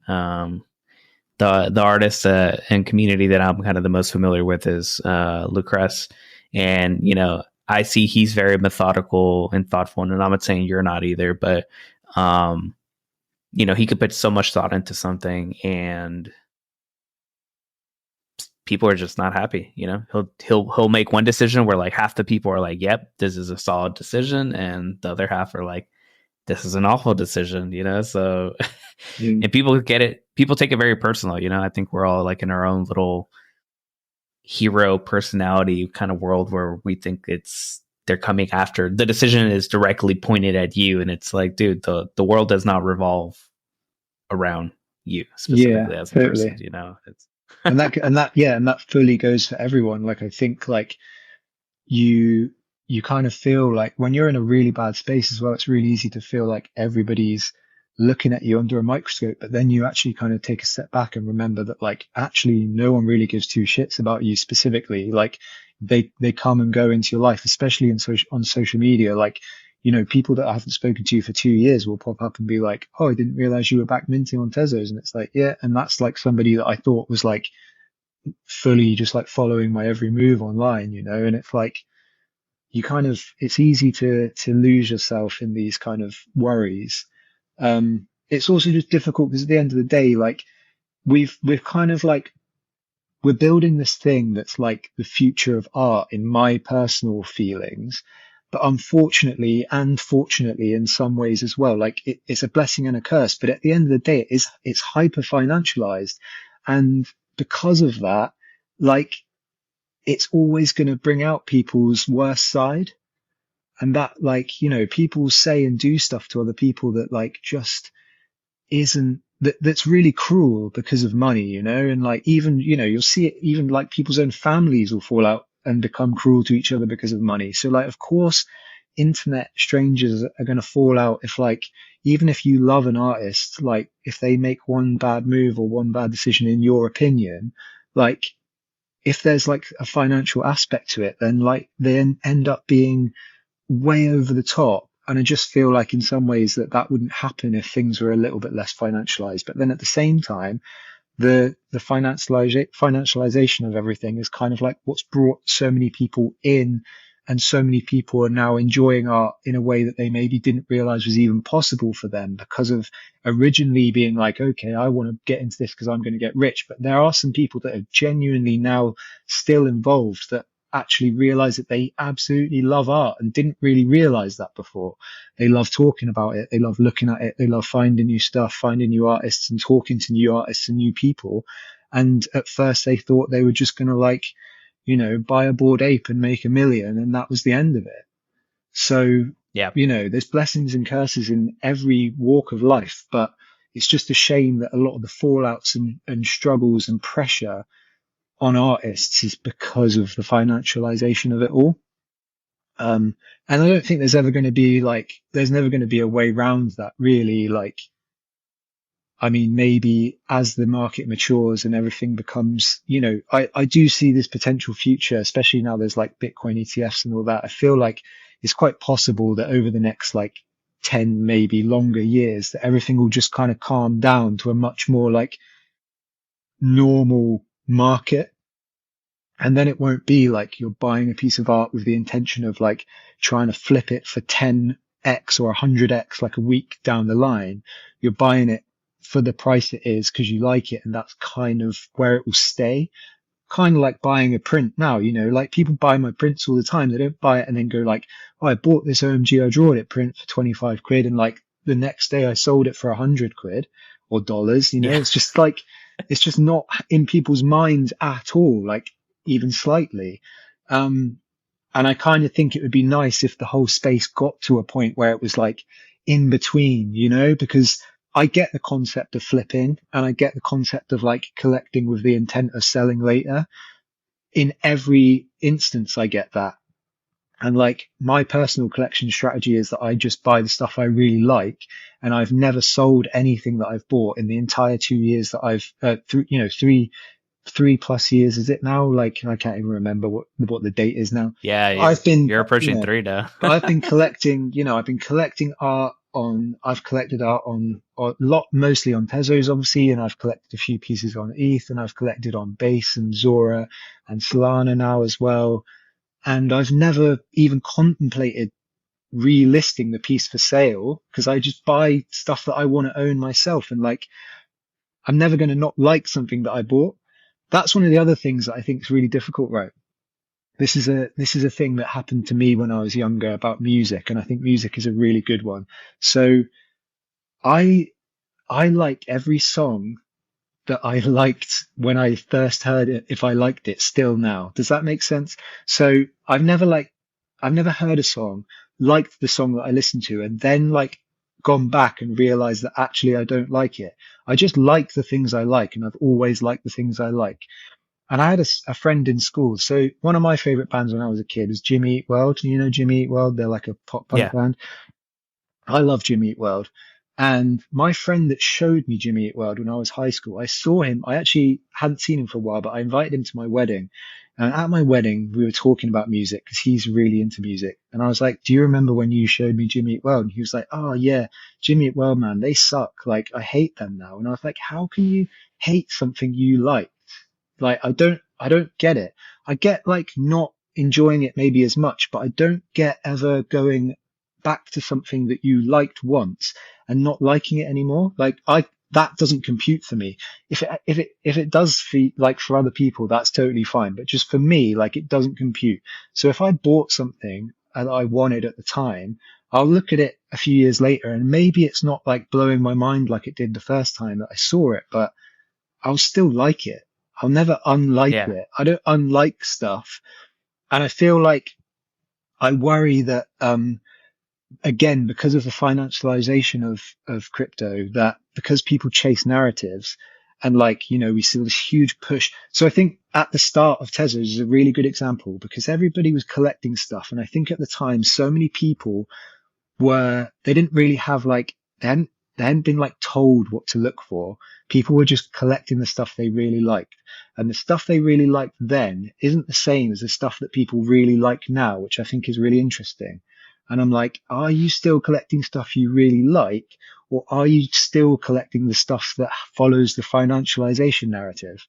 the artist and community that I'm kind of the most familiar with is Lucrece. And, I see he's very methodical and thoughtful, and I'm not saying you're not either, but, he could put so much thought into something, and people are just not happy. He'll make one decision where like half the people are like, yep, this is a solid decision. And the other half are like, this is an awful decision, so and people get it. People take it very personal. I think we're all like in our own little hero personality kind of world where we think they're coming after the decision is directly pointed at you. And it's like, dude, the world does not revolve around you Yeah, specifically as a person, totally. you know. It's And that fully goes for everyone. Like, I think like you you kind of feel like when you're in a really bad space as well, it's really easy to feel like everybody's looking at you under a microscope, but then you actually kind of take a step back and remember that like actually no one really gives two shits about you specifically. Like they come and go into your life, especially on social media. Like, you know, people that I haven't spoken to you for 2 years will pop up and be like, "Oh, I didn't realize you were back minting on Tezos," and it's like, yeah, and that's like somebody that I thought was like fully just like following my every move online, you know, and it's like you kind of it's easy to lose yourself in these kind of worries. It's also just difficult because at the end of the day, like we've kind of like we're building this thing that's like the future of art in my personal feelings. But unfortunately, and fortunately in some ways as well, like it's a blessing and a curse. But at the end of the day, it's hyper financialized. And because of that, like it's always going to bring out people's worst side. And that, like, you know, people say and do stuff to other people that like just isn't that's really cruel because of money, you know, and like even, you know, you'll see it even like people's own families will fall out and become cruel to each other because of money. So like, of course, internet strangers are going to fall out if like, even if you love an artist, like if they make one bad move or one bad decision in your opinion, like if there's like a financial aspect to it, then like they end up being way over the top. And I just feel like in some ways that wouldn't happen if things were a little bit less financialized. But then at the same time, the financialization of everything is kind of like what's brought so many people in, and so many people are now enjoying art in a way that they maybe didn't realize was even possible for them because of originally being like, okay, I want to get into this because I'm going to get rich. But there are some people that are genuinely now still involved that actually realize that they absolutely love art and didn't really realize that before. They love talking about it. They love looking at it. They love finding new stuff, finding new artists and talking to new artists and new people. And at first they thought they were just going to like, you know, buy a Bored Ape and make 1 million. And that was the end of it. So, yeah. you know, there's blessings and curses in every walk of life, but it's just a shame that a lot of the fallouts and struggles and pressure on artists is because of the financialization of it all. And I don't think there's ever going to be like, there's never going to be a way around that really. Like, I mean, maybe as the market matures and everything becomes, you know, I do see this potential future, especially now there's like Bitcoin ETFs and all that. I feel like it's quite possible that over the next like 10, maybe longer years, that everything will just kind of calm down to a much more like normal market. And then it won't be like you're buying a piece of art with the intention of like trying to flip it for 10x or 100x like a week down the line. You're buying it for the price it is because you like it, and that's kind of where it will stay. Kind of like buying a print now, you know, like people buy my prints all the time. They don't buy it and then go like, oh, I bought this OMG I Drawed It print for 25 quid. And like the next day I sold it for 100 quid or dollars, you know, Yeah. it's just like, it's just not in people's minds at all, like even slightly. And I kind of think it would be nice if the whole space got to a point where it was like in between, you know, because I get the concept of flipping and I get the concept of like collecting with the intent of selling later. In every instance, I get that. And like my personal collection strategy is that I just buy the stuff I really like. And I've never sold anything that I've bought in the entire 2 years that I've, you know, three plus years is it now? Like I can't even remember what the date is now. Yeah, I've been, you're you approaching know, 3 now. but I've been collecting, you know, I've been collecting art on, I've collected art on a lot, mostly on Tezos, obviously, and I've collected a few pieces on ETH, and I've collected on Base and Zora and Solana now as well. And I've never even contemplated relisting the piece for sale because I just buy stuff that I want to own myself. And like, I'm never going to not like something that I bought. That's one of the other things that I think is really difficult, right? This is a thing that happened to me when I was younger about music, and I think music is a really good one. So I I like every song that I liked when I first heard it, if I liked it still now. Does that make sense? So I've never heard a song, liked the song that I listened to, and then like gone back and realized that actually I don't like it. I just like the things I like, and I've always liked the things I like. And I had a friend in school. So one of my favorite bands when I was a kid was Jimmy Eat World. You know Jimmy Eat World? They're like a pop punk Yeah. band. I love Jimmy Eat World. And my friend that showed me Jimmy Eat World when I was high school, I saw him. I actually hadn't seen him for a while, but I invited him to my wedding. And at my wedding, we were talking about music because he's really into music. And I was like, "Do you remember when you showed me Jimmy Eat World?" And he was like, "Oh yeah, Jimmy Eat World, man, they suck. Like I hate them now." And I was like, "How can you hate something you like?" Like I don't get it. I get like not enjoying it maybe as much, but I don't get ever going back to something that you liked once and not liking it anymore. Like that doesn't compute for me. If it does for other people, that's totally fine. But just for me, like it doesn't compute. So if I bought something and I wanted at the time, I'll look at it a few years later and maybe it's not like blowing my mind like it did the first time that I saw it, but I'll still like it. I'll never unlike Yeah. it. I don't unlike stuff. And I feel like I worry that, again, because of the financialization of crypto, that because people chase narratives and like, we see this huge push. So I think at the start of Tesla is a really good example because everybody was collecting stuff. And I think at the time, so many people they didn't really have like, they hadn't been like told what to look for. People were just collecting the stuff they really liked. And the stuff they really liked then isn't the same as the stuff that people really like now, which I think is really interesting. And I'm like, are you still collecting stuff you really like? Or are you still collecting the stuff that follows the financialization narrative?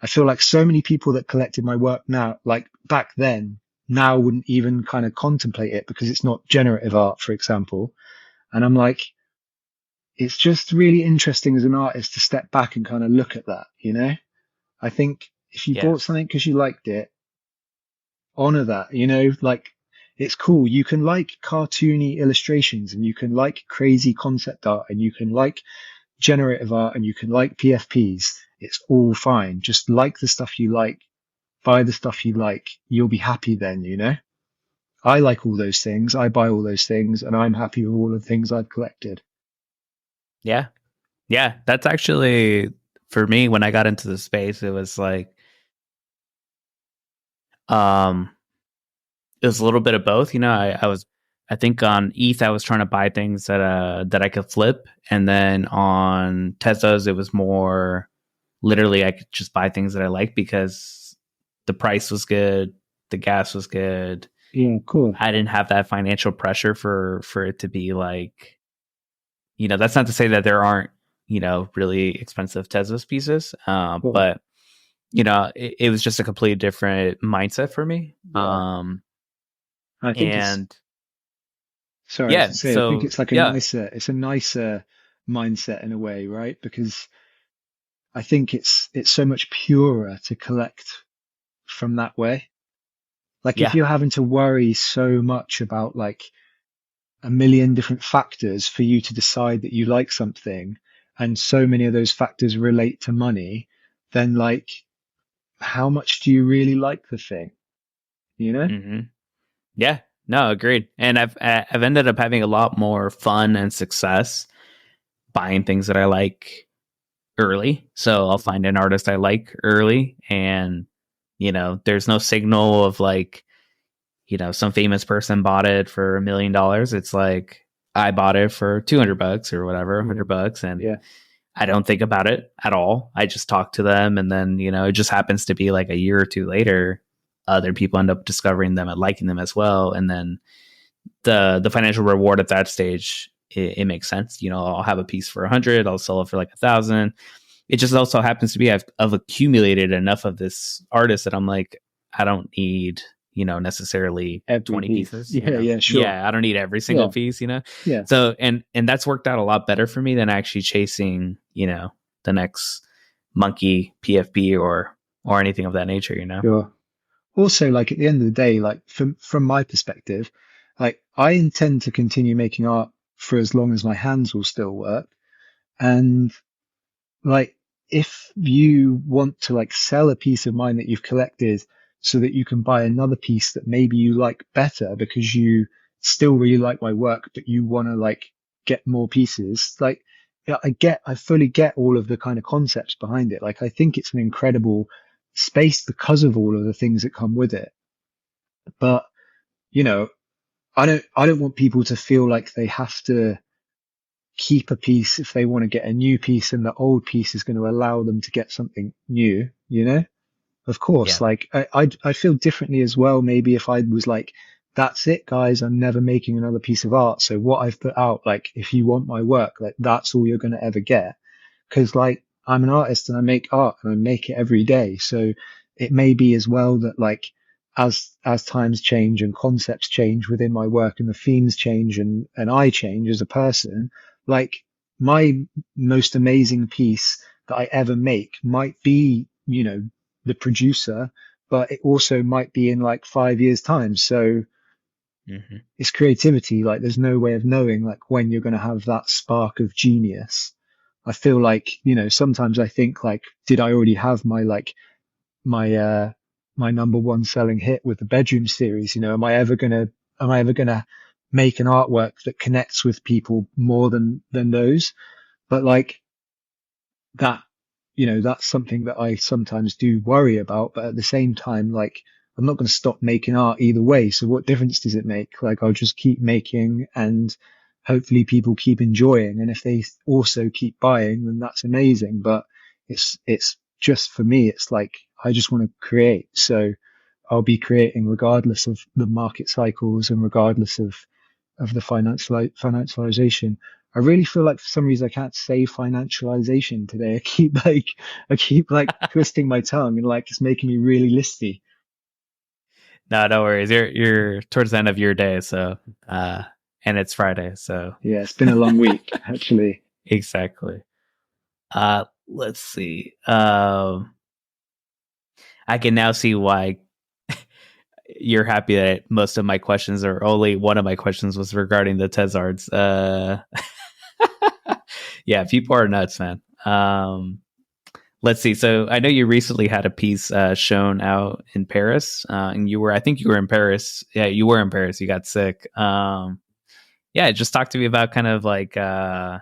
I feel like so many people that collected my work now, like back then, now wouldn't even kind of contemplate it because it's not generative art, for example. And I'm like, it's just really interesting as an artist to step back and kind of look at that. I think if you Yeah. bought something because you liked it, honor that, like it's cool. You can like cartoony illustrations and you can like crazy concept art and you can like generative art and you can like PFPs. It's all fine. Just like the stuff you like, buy the stuff you like. You'll be happy then. I like all those things. I buy all those things and I'm happy with all the things I've collected. Yeah. Yeah. That's actually for me when I got into the space, it was like um it was a little bit of both. I think on ETH I was trying to buy things that I could flip. And then on Teslas it was more literally I could just buy things that I like because the price was good, the gas was good. Yeah, cool. I didn't have that financial pressure for it to be like, that's not to say that there aren't, really expensive Tesla pieces. Cool. But it was just a completely different mindset for me. Yeah. I think And sorry, I was yeah, to say, I think so it's like yeah, it's a nicer mindset in a way, right? Because I think it's so much purer to collect from that way. Like if yeah, you're having to worry so much about like a million different factors for you to decide that you like something, and so many of those factors relate to money, then like how much do you really like the thing? You know? hmm yeah, no, agreed. And I've ended up having a lot more fun and success buying things that I like early. So I'll find an artist I like early, and there's no signal of like, some famous person bought it for $1 million. It's like I bought it for $200 or whatever, $100, and Yeah. I don't think about it at all. I just talk to them, and then it just happens to be like a year or two later, other people end up discovering them and liking them as well, and then the financial reward at that stage, it makes sense. I'll have a piece for 100, I'll sell it for like 1,000. It just also happens to be I've accumulated enough of this artist that I'm like, I don't need necessarily Every 20 piece. pieces. Yeah, yeah, sure. Yeah, I don't need every single Yeah, piece. yeah. So and that's worked out a lot better for me than actually chasing the next monkey PFP or anything of that nature. Sure. Also, like at the end of the day, like from my perspective, like I intend to continue making art for as long as my hands will still work. And like if you want to like sell a piece of mine that you've collected so that you can buy another piece that maybe you like better because you still really like my work, but you want to like get more pieces. Like, yeah, I fully get all of the kind of concepts behind it. Like, I think it's an incredible space because of all of the things that come with it. But, you know, I don't want people to feel like they have to keep a piece if they want to get a new piece and the old piece is going to allow them to get something new, you know? Of course, Yeah. like I'd feel differently as well. Maybe if I was like, that's it, guys, I'm never making another piece of art. So what I've put out, like, if you want my work, like that's all you're going to ever get. Cause like I'm an artist and I make art and I make it every day. So it may be as well that like as times change and concepts change within my work and the themes change and I change as a person, like my most amazing piece that I ever make might be, you know, the producer, but it also might be in like 5 years time. So Hmm. it's creativity. Like there's no way of knowing like when you're going to have that spark of genius. I feel like, you know, sometimes I think like, did I already have my like my number one selling hit with the bedroom series? You know, am I ever gonna make an artwork that connects with people more than those? But like that, you know, that's something that I sometimes do worry about. But at the same time, like I'm not going to stop making art either way. So what difference does it make? Like I'll just keep making and hopefully people keep enjoying. And if they also keep buying, then that's amazing. But it's just for me, it's like I just want to create. So I'll be creating regardless of the market cycles and regardless of the financialization. I really feel like for some reason I can't say financialization today. I keep like twisting my tongue and like it's making me really listy. No, no worries. You're towards the end of your day, so and it's Friday, so Yeah, it's been a long week actually. exactly. Let's see. I can now see why you're happy that most of my questions, or only one of my questions, was regarding the Tezards. Yeah, people are nuts, man. Let's see. So I know you recently had a piece shown out in Paris, and I think you were in Paris. Yeah, you were in Paris. You got sick. Yeah, just talk to me about kind of like uh,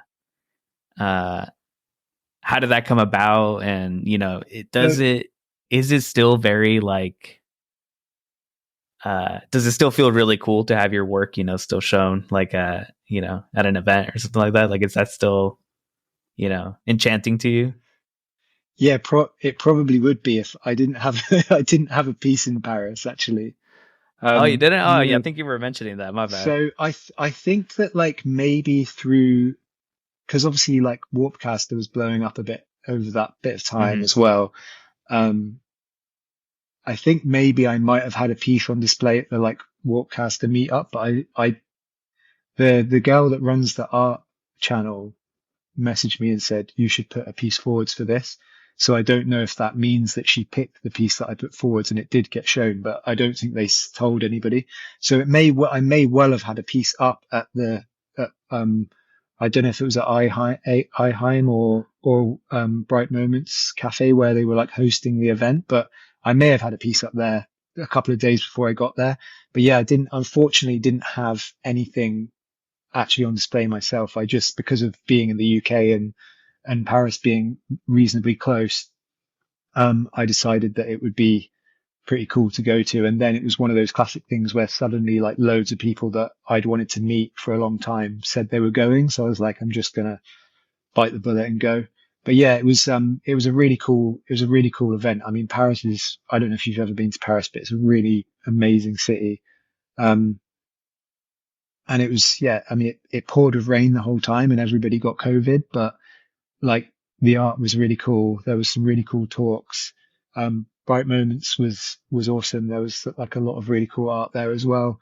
how did that come about, and So is it still very like does it still feel really cool to have your work still shown like at an event or something like that? Like, is that still enchanting to you? yeah, it probably would be if I didn't have I didn't have a piece in Paris actually. Oh, you didn't? Oh, yeah, I No. think you were mentioning that. My bad. So I think that like maybe through because obviously like Warpcaster was blowing up a bit over that bit of time Hmm. as well. Um, I think maybe I might have had a piece on display at the like Warpcaster meetup, but the girl that runs the art channel messaged me and said you should put a piece forwards for this. So I don't know if that means that she picked the piece that I put forwards and it did get shown, but I don't think they told anybody. So I may well have had a piece up at at, I don't know if it was at Iheim or Bright Moments Cafe where they were like hosting the event, but I may have had a piece up there a couple of days before I got there. But yeah, I unfortunately didn't have anything actually on display myself. I just, because of being in the UK and Paris being reasonably close, I decided that it would be pretty cool to go to. And then it was one of those classic things where suddenly like loads of people that I'd wanted to meet for a long time said they were going. So I was like, I'm just going to bite the bullet and go. But yeah, it was a really cool, it was a really cool event. I mean, Paris is, I don't know if you've ever been to Paris, but it's a really amazing city. Um, and it was, yeah, I mean, it poured with rain the whole time and everybody got COVID, but like the art was really cool. There was some really cool talks. Bright Moments was awesome. There was like a lot of really cool art there as well.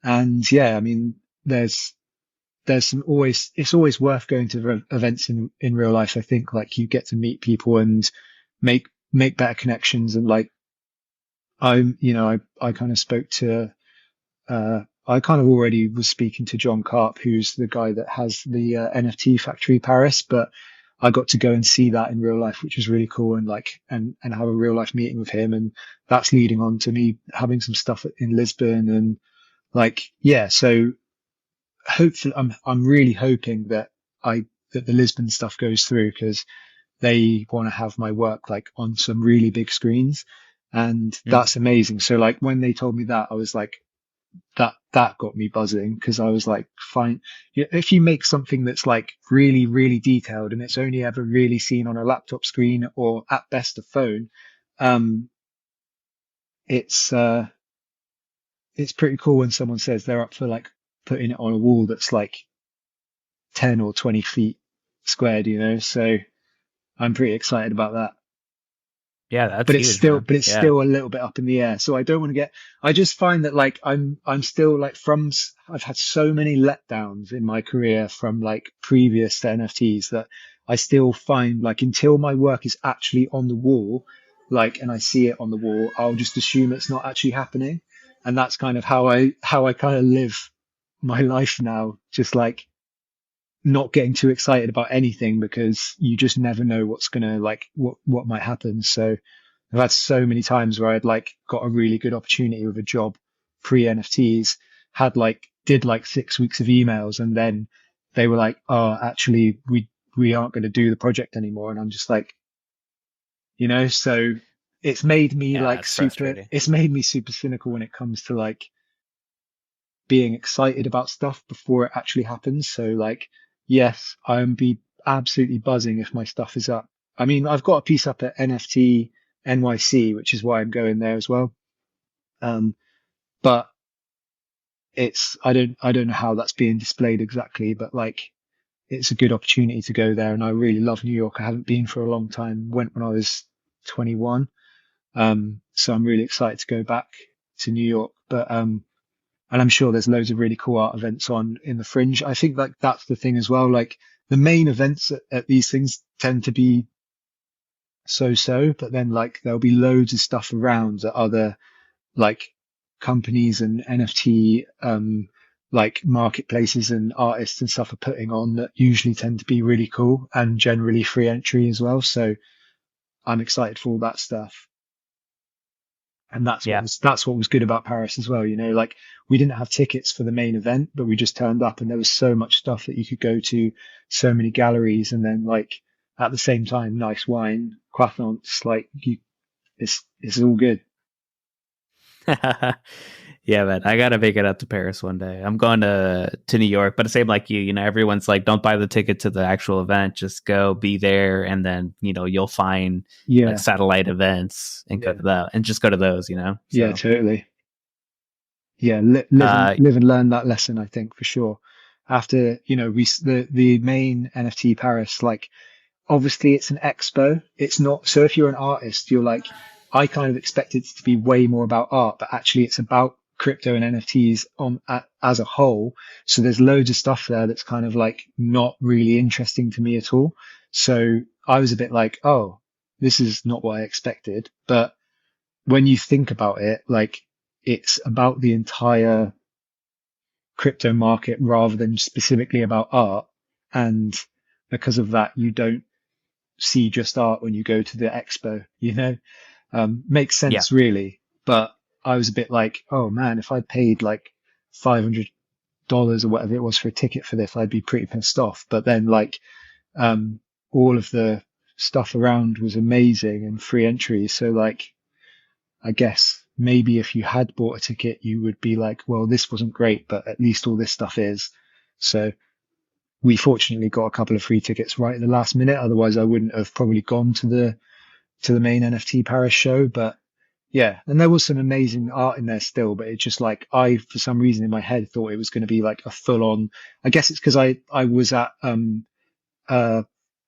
And yeah, I mean, there's some always it's always worth going to events in real life. I think like you get to meet people and make better connections. And like I kind of spoke to I kind of already was speaking to John Karp, who's the guy that has the NFT Factory Paris, but I got to go and see that in real life, which was really cool, and like and have a real life meeting with him, and that's leading on to me having some stuff in Lisbon, and like yeah, so hopefully, I'm really hoping that that the Lisbon stuff goes through, because they want to have my work like on some really big screens, and Mm. that's amazing. So like when they told me that, I was like, that got me buzzing, because I was like, fine, if you make something that's like really, really detailed and it's only ever really seen on a laptop screen or at best a phone, um, it's it's pretty cool when someone says they're up for like putting it on a wall that's like 10 or 20 feet squared, So I'm pretty excited about that. Yeah, that's But it's huge, still, man. but it's Yeah. still a little bit up in the air. So I don't want to I just find that like I'm still like I've had so many letdowns in my career from like previous to NFTs, that I still find like until my work is actually on the wall, like, and I see it on the wall, I'll just assume it's not actually happening. And that's kind of how I kind of live my life now. Just like not getting too excited about anything, because you just never know what's gonna like what might happen. So I've had so many times where I'd like got a really good opportunity with a job pre NFTs, did like 6 weeks of emails, and then they were like, "Oh, actually, we aren't going to do the project anymore." And I'm just like, so it's made me Yeah, like that's frustrating. it's made me super cynical when it comes to like being excited about stuff before it actually happens. So like, yes, I'm be absolutely buzzing if my stuff is up. I mean, I've got a piece up at NFT NYC, which is why I'm going there as well. Um, but I don't know how that's being displayed exactly, but like, it's a good opportunity to go there. And I really love New York. I haven't been for a long time. Went when I was 21. So I'm really excited to go back to New York. But, and I'm sure there's loads of really cool art events on in the Fringe. I think like that's the thing as well. Like the main events at these things tend to be so, but then like there'll be loads of stuff around that other like companies and NFT, like marketplaces and artists and stuff are putting on, that usually tend to be really cool and generally free entry as well. So I'm excited for all that stuff. And Yeah. that's what was good about Paris as well. Like we didn't have tickets for the main event, but we just turned up, and there was so much stuff that you could go to, so many galleries, and then like at the same time, nice wine, croissants, like it's all good. Yeah, man, I gotta make it out to Paris one day. I'm going to New York, but the same like you, everyone's like, don't buy the ticket to the actual event, just go be there, and then you'll find like Yeah, satellite events and go yeah, to that, and just go to those, yeah, So, totally. Yeah, uh, live and learn that lesson, I think, for sure. After, the main NFT Paris, like obviously it's an expo. It's not, so if you're an artist, you're like, I kind of expect it to be way more about art, but actually it's about crypto and NFTs as a whole. So there's loads of stuff there that's kind of like not really interesting to me at all. So I was a bit like, oh, this is not what I expected. But when you think about it, like it's about the entire crypto market rather than specifically about art. And because of that, you don't see just art when you go to the expo. Makes yeah, sense really. But I was a bit like, oh man, if I paid like $500 or whatever it was for a ticket for this, I'd be pretty pissed off. But then like, um, all of the stuff around was amazing and free entry. So like, I guess maybe if you had bought a ticket, you would be like, well, this wasn't great, but at least all this stuff is. So we fortunately got a couple of free tickets right at the last minute. Otherwise, I wouldn't have probably gone to the main NFT Paris show. But yeah, and there was some amazing art in there still. But it's just like for some reason in my head, thought it was going to be like a full on. I guess it's because I was at uh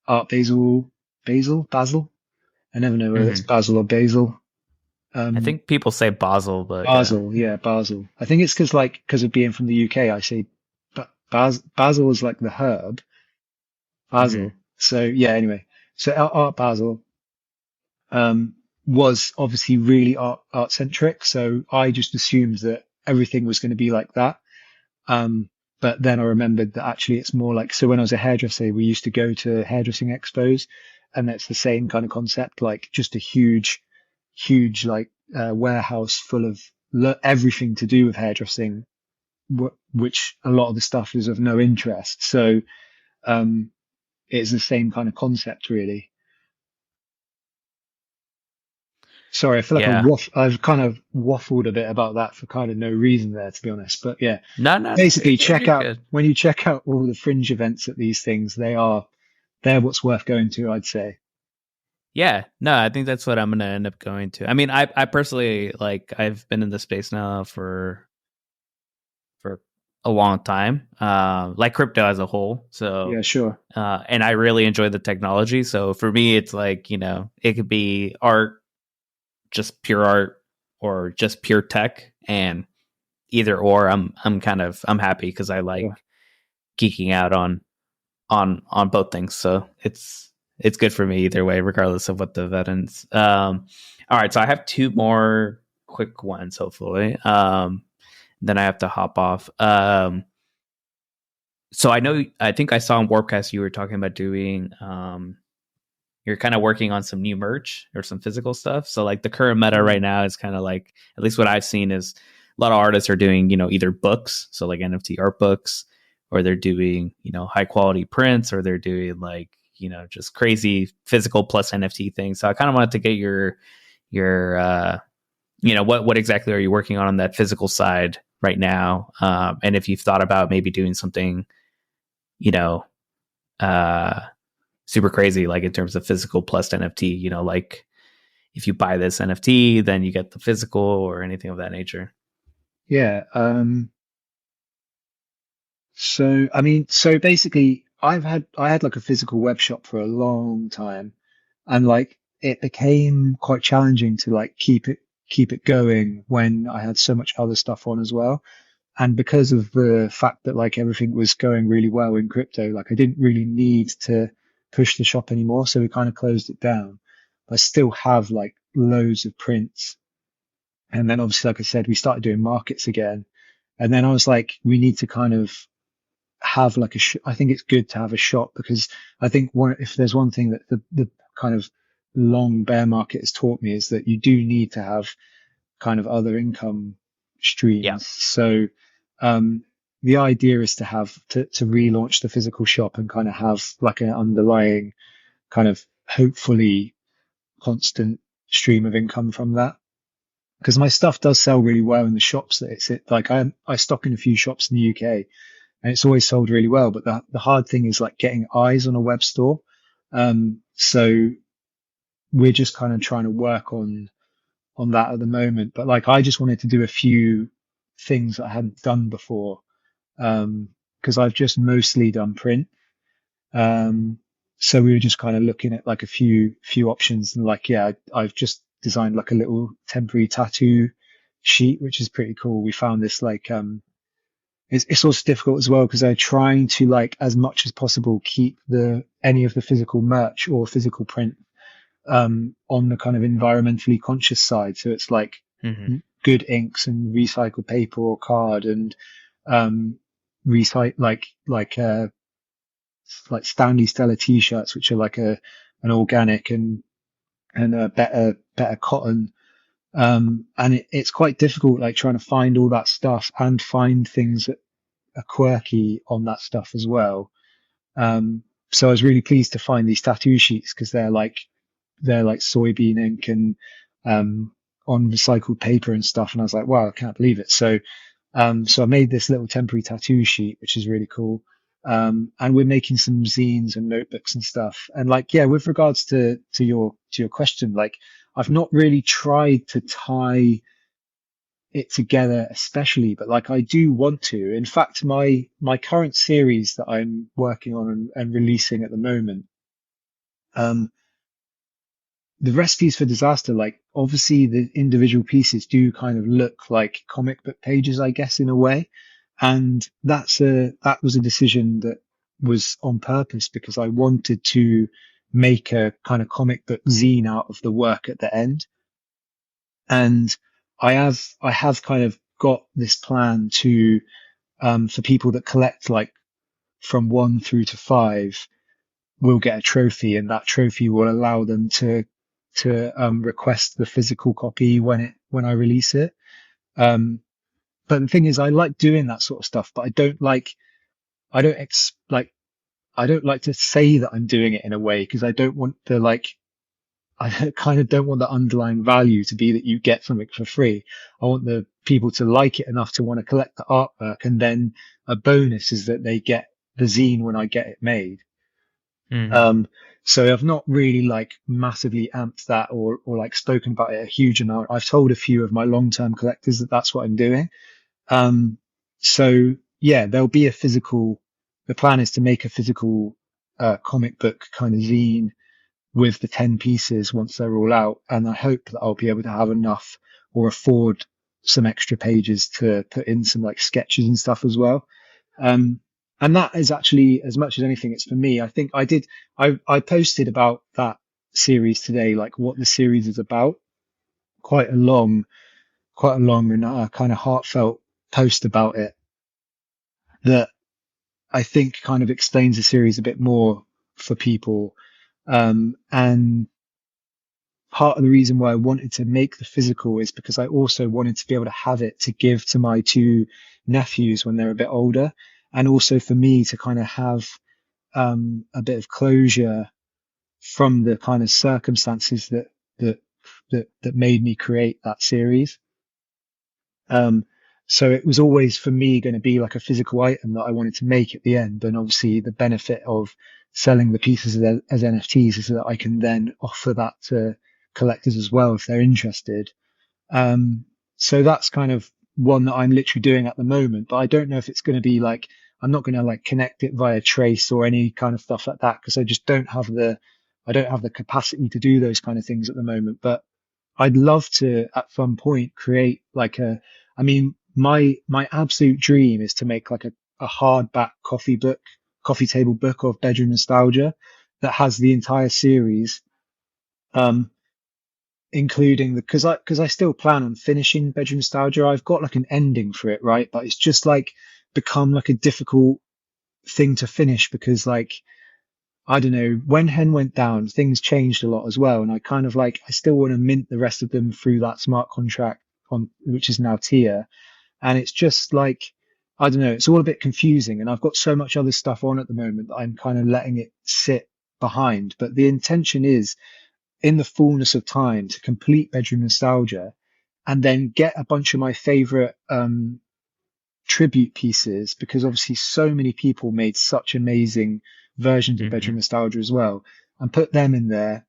Art Basel. I never know whether it's hmm Basel or Basel. I Um, think people say Basel, but yeah. Basel, yeah, Basel. I think it's because of being from the UK, I say Basil is like the herb, hmm Basel. So yeah, anyway, so Art Basel was obviously really art centric. So I just assumed that everything was going to be like that. Um, but then I remembered that actually it's more like, so when I was a hairdresser, we used to go to hairdressing expos, and that's the same kind of concept, like just a huge like warehouse full of everything to do with hairdressing, which a lot of the stuff is of no interest. So um, it's the same kind of concept, really. Sorry, I feel like Yeah. I've kind of waffled a bit about that for kind of no reason there, to be honest. But yeah, No, no, no. You're basically, good. You're good. when you check out all the fringe events at these things, they're what's worth going to, I'd say. Yeah. No, I think that's what I'm gonna end up going to. I mean, I personally like I've been in the space now for a long time, like crypto as a whole. So, Yeah, sure. and I really enjoy the technology. So for me, it's like it could be art, just pure art, or just pure tech, and either or, I'm happy because I like Yeah. geeking out on both things. So it's good for me either way, regardless of what the event is. All right, so I have two more quick ones, hopefully. Then I have to hop off. So I think I saw in Warpcast you were talking about doing. You're kind of working on some new merch or some physical stuff. So like the current meta right now is kind of like, at least what I've seen is a lot of artists are doing, either books, so like NFT art books, or they're doing, high quality prints, or they're doing like, just crazy physical plus NFT things. So I kind of wanted to get your what exactly are you working on that physical side right now? And if you've thought about maybe doing something, you know, uh, super crazy, like in terms of physical plus NFT, like if you buy this NFT, then you get the physical or anything of that nature. Yeah. So I mean, so basically, I had like a physical web shop for a long time, and like it became quite challenging to like keep it going when I had so much other stuff on as well. And because of the fact that like everything was going really well in crypto, like I didn't really need to push the shop anymore, so we kind of closed it down. But I still have like loads of prints, and then obviously, like I said, we started doing markets again. And then I was like, we need to kind of have like I think it's good to have a shop because I think if there's one thing that the kind of long bear market has taught me is that you do need to have kind of other income Yeah. streams. So, um, the idea is to to relaunch the physical shop and kind of have like an underlying kind of hopefully constant stream of income from that. Because my stuff does sell really well in the shops that it's at. Like I stock in a few shops in the UK and it's always sold really well. But the hard thing is like getting eyes on a web store. So we're just kind of trying to work on that at the moment. But like I just wanted to do a few things that I hadn't done before. Because I've just mostly done print. Um, so we were just kind of looking at like a few options and like, yeah, I've just designed like a little temporary tattoo sheet, which is pretty cool. We found this like, it's also difficult as well because they're trying to like as much as possible keep any of the physical merch or physical print on the kind of environmentally conscious side. So it's like Mm-hmm. good inks and recycled paper or card and um, recycle like Stanley Stella t-shirts, which are like an organic and a better cotton. And it's quite difficult, like trying to find all that stuff and find things that are quirky on that stuff as well. So I was really pleased to find these tattoo sheets because they're like soybean ink and on recycled paper and stuff. And I was like, wow, I can't believe it. So I made this little temporary tattoo sheet, which is really cool. And we're making some zines and notebooks and stuff. And like, yeah, with regards to your question, like I've not really tried to tie it together especially, but like I do want to. In fact, my current series that I'm working on and releasing at the moment, um, the recipes for disaster, like obviously the individual pieces do kind of look like comic book pages, I guess, in a way. And that was a decision that was on purpose because I wanted to make a kind of comic book zine out of the work at the end. And I have kind of got this plan to, for people that collect like from 1 through to 5, will get a trophy, and that trophy will allow them to request the physical copy when I release it. Um, but the thing is, I like doing that sort of stuff, but I don't like, I don't like to say that I'm doing it in a way because I don't want the like, I kind of don't want the underlying value to be that you get something for free. I want the people to like it enough to want to collect the artwork, and then a bonus is that they get the zine when I get it made. Mm-hmm. Um, so I've not really like massively amped that or like spoken about it a huge amount. I've told a few of my long-term collectors that that's what I'm doing. Um, so yeah, there'll be a physical, the plan is to make a physical, comic book kind of zine with the 10 pieces once they're all out. And I hope that I'll be able to have enough or afford some extra pages to put in some like sketches and stuff as well. Um, and that is actually, as much as anything, it's for me. I think I posted about that series today, like what the series is about. Quite a long, quite a long and kind of heartfelt post about it that I think kind of explains the series a bit more for people. And part of the reason why I wanted to make the physical is because I also wanted to be able to have it to give to my two nephews when they're a bit older. And also for me to kind of have a bit of closure from the kind of circumstances that that made me create that series. Um, so it was always for me going to be like a physical item that I wanted to make at the end. And obviously the benefit of selling the pieces as NFTs is that I can then offer that to collectors as well if they're interested. So that's kind of one that I'm literally doing at the moment, but I don't know if it's going to be like, I'm not going to like connect it via trace or any kind of stuff like that because I just I don't have the capacity to do those kind of things at the moment. But I'd love to at some point create like I mean, my absolute dream is to make like a hardback coffee table book of bedroom nostalgia that has the entire series. Um, Including because I still plan on finishing bedroom nostalgia. I've got like an ending for it, right? But it's just like become like a difficult thing to finish because like I don't know, when Hen went down, things changed a lot as well. And I kind of like, I still want to mint the rest of them through that smart contract on, which is now Tia. And it's just like, I don't know, it's all a bit confusing. And I've got so much other stuff on at the moment that I'm kind of letting it sit behind. But the intention is in the fullness of time to complete bedroom nostalgia and then get a bunch of my favorite, tribute pieces because obviously so many people made such amazing versions of Mm-hmm. bedroom nostalgia as well and put them in there.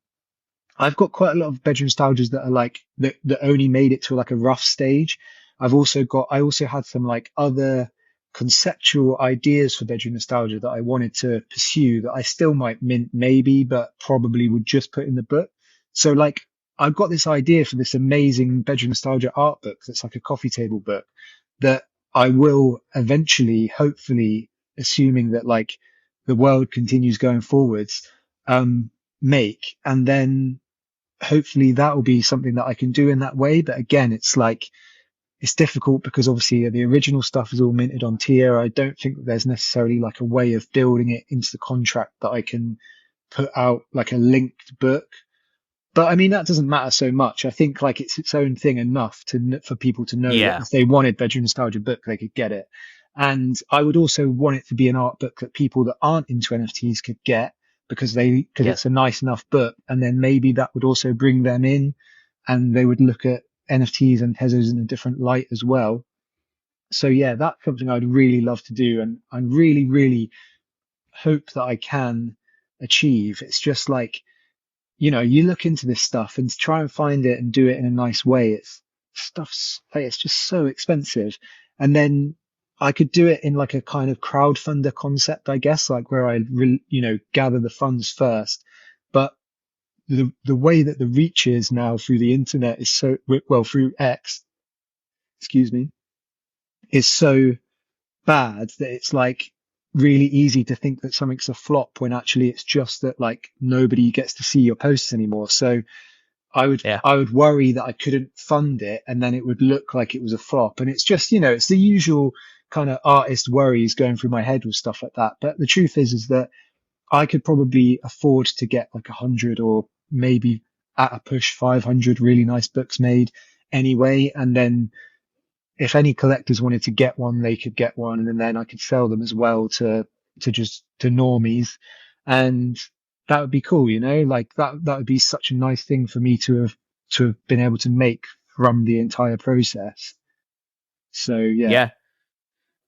I've got quite a lot of bedroom nostalgias that are like that only made it to like a rough stage. I also had some like other conceptual ideas for bedroom nostalgia that I wanted to pursue that I still might mint maybe, but probably would just put in the book. So like I've got this idea for this amazing bedroom nostalgia art book that's like a coffee table book that I will eventually, hopefully, assuming that like the world continues going forwards, make. And then hopefully that will be something that I can do in that way. But again, it's like, it's difficult because obviously the original stuff is all minted on tier. I don't think that there's necessarily like a way of building it into the contract that I can put out like a linked book. But I mean, that doesn't matter so much. I think like it's its own thing enough for people to know that Yeah. if they wanted bedroom nostalgia book, they could get it. And I would also want it to be an art book that people that aren't into NFTs could get because Yeah. it's a nice enough book. And then maybe that would also bring them in and they would look at NFTs and Tezos in a different light as well. So yeah, that's something I'd really love to do. And I really, really hope that I can achieve. It's just like, you look into this stuff and try and find it and do it in a nice way. Stuff's like, it's just so expensive. And then I could do it in like a kind of crowdfunder concept, I guess, like where gather the funds first. But the way that the reach is now through the internet is so, well, through X, excuse me, is so bad that it's like really easy to think that something's a flop when actually it's just that like nobody gets to see your posts anymore. So Yeah. I would worry that I couldn't fund it and then it would look like it was a flop. And it's just, it's the usual kind of artist worries going through my head with stuff like that. But the truth is that I could probably afford to get like 100 or maybe at a push 500 really nice books made anyway. And then if any collectors wanted to get one, they could get one, and then I could sell them as well to normies, and that would be cool, you know, like that would be such a nice thing for me to have been able to make from the entire process. So yeah, Yeah.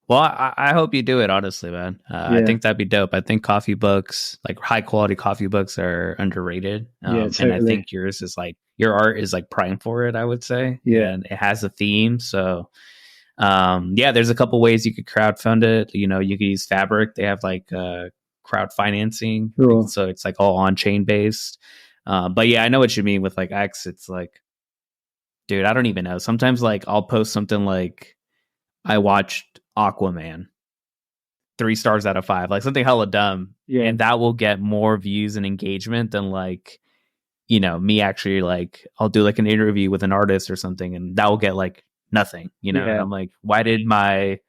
Well, I hope you do it, honestly, man. I yeah, think that'd be dope. I think coffee books, like high quality coffee books, are underrated. yeah, And I totally, think yours is like, your art is like prime for it, I would say. yeah, And it has a theme. So, yeah, there's a couple ways you could crowdfund it. You know, you could use Fabric. They have like crowd financing. sure, So it's like all on chain based. But yeah, I know what you mean with like X. It's like, dude, I don't even know. Sometimes like I'll post something like, I watched Aquaman, 3 stars out of 5, like something hella dumb, yeah, and that will get more views and engagement than like, you know, me actually like, I'll do like an interview with an artist or something, and that will get like nothing, you know. And yeah, I'm like, why did my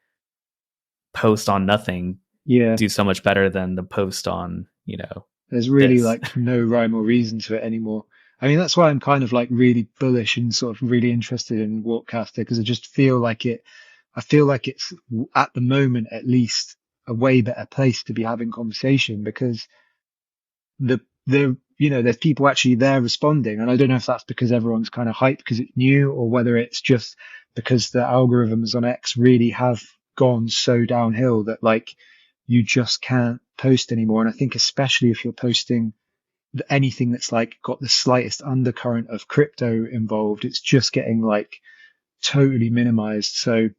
post on nothing yeah. do so much better than the post on, you know, There's really this? like no rhyme or reason to it anymore. I mean, that's why I'm kind of like really bullish and sort of really interested in Warpcaster, because I just feel like I feel like it's at the moment, at least, a way better place to be having conversation, because you know, there's people actually there responding. And I don't know if that's because everyone's kind of hyped because it's new, or whether it's just because the algorithms on X really have gone so downhill that like you just can't post anymore. And I think especially if you're posting anything that's like got the slightest undercurrent of crypto involved, it's just getting like totally minimized. So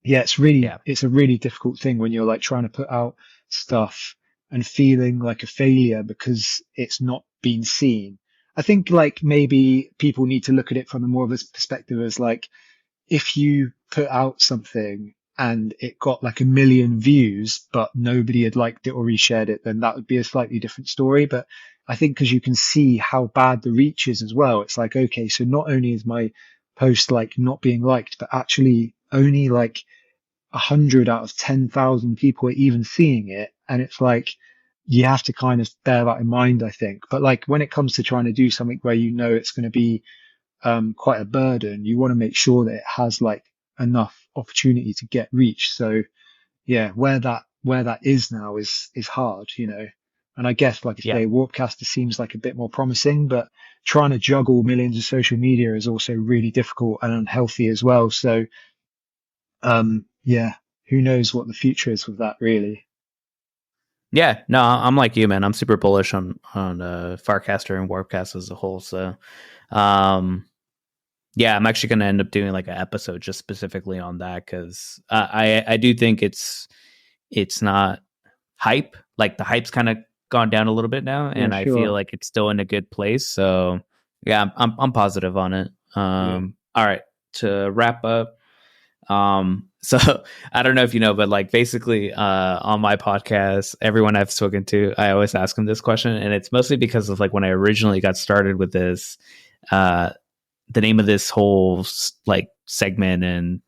yeah, Yeah. it's a really difficult thing when you're like trying to put out stuff and feeling like a failure because it's not been seen. I think like maybe people need to look at it from a more of a perspective as like, if you put out something and it got like 1 million views, but nobody had liked it or reshared it, then that would be a slightly different story. But I think because you can see how bad the reach is as well, it's like, okay, so not only is my post like not being liked, but actually only like 100 out of 10,000 people are even seeing it. And it's like, you have to kind of bear that in mind, I think. But like when it comes to trying to do something where you know it's going to be quite a burden, you want to make sure that it has like enough opportunity to get reach. So yeah, where that is now is hard, you know. And I guess, like I Yeah. say, Warpcaster seems like a bit more promising, but trying to juggle millions of social media is also really difficult and unhealthy as well. So yeah, who knows what the future is with that, really. Yeah, no, I'm like you, man. I'm super bullish on Farcaster and Warpcast as a whole. So, um, yeah, I'm actually going to end up doing like an episode just specifically on that because I do think it's not hype. Like the hype's kind of gone down a little bit now, Yeah, and I feel sure. like it's still in a good place. So yeah, I'm positive on it. Yeah. All right, to wrap up. So I don't know if you know, but like basically, on my podcast, everyone I've spoken to, I always ask them this question, and it's mostly because of like when I originally got started with this. Uh, the name of this whole like segment and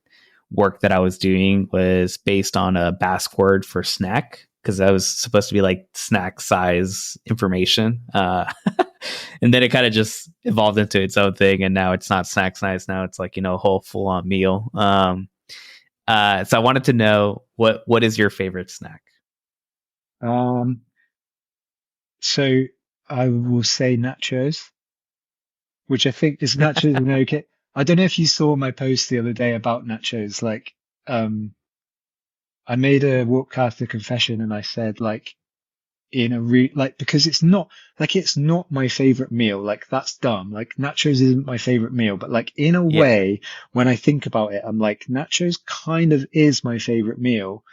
work that I was doing was based on a Basque word for snack because that was supposed to be like snack size information. And then it kind of just evolved into its own thing, and now it's not snack size. Now it's like, you know, a whole full on meal. So I wanted to know what is your favorite snack? Um, so I will say nachos, which I think is nachos and okay. I don't know if you saw my post the other day about nachos. Like, um, I made a Warpcaster confession and I said like in a like because it's not my favorite meal. Like that's dumb. Like nachos isn't my favorite meal, but like in a Yeah, way, when I think about it, I'm like nachos kind of is my favorite meal.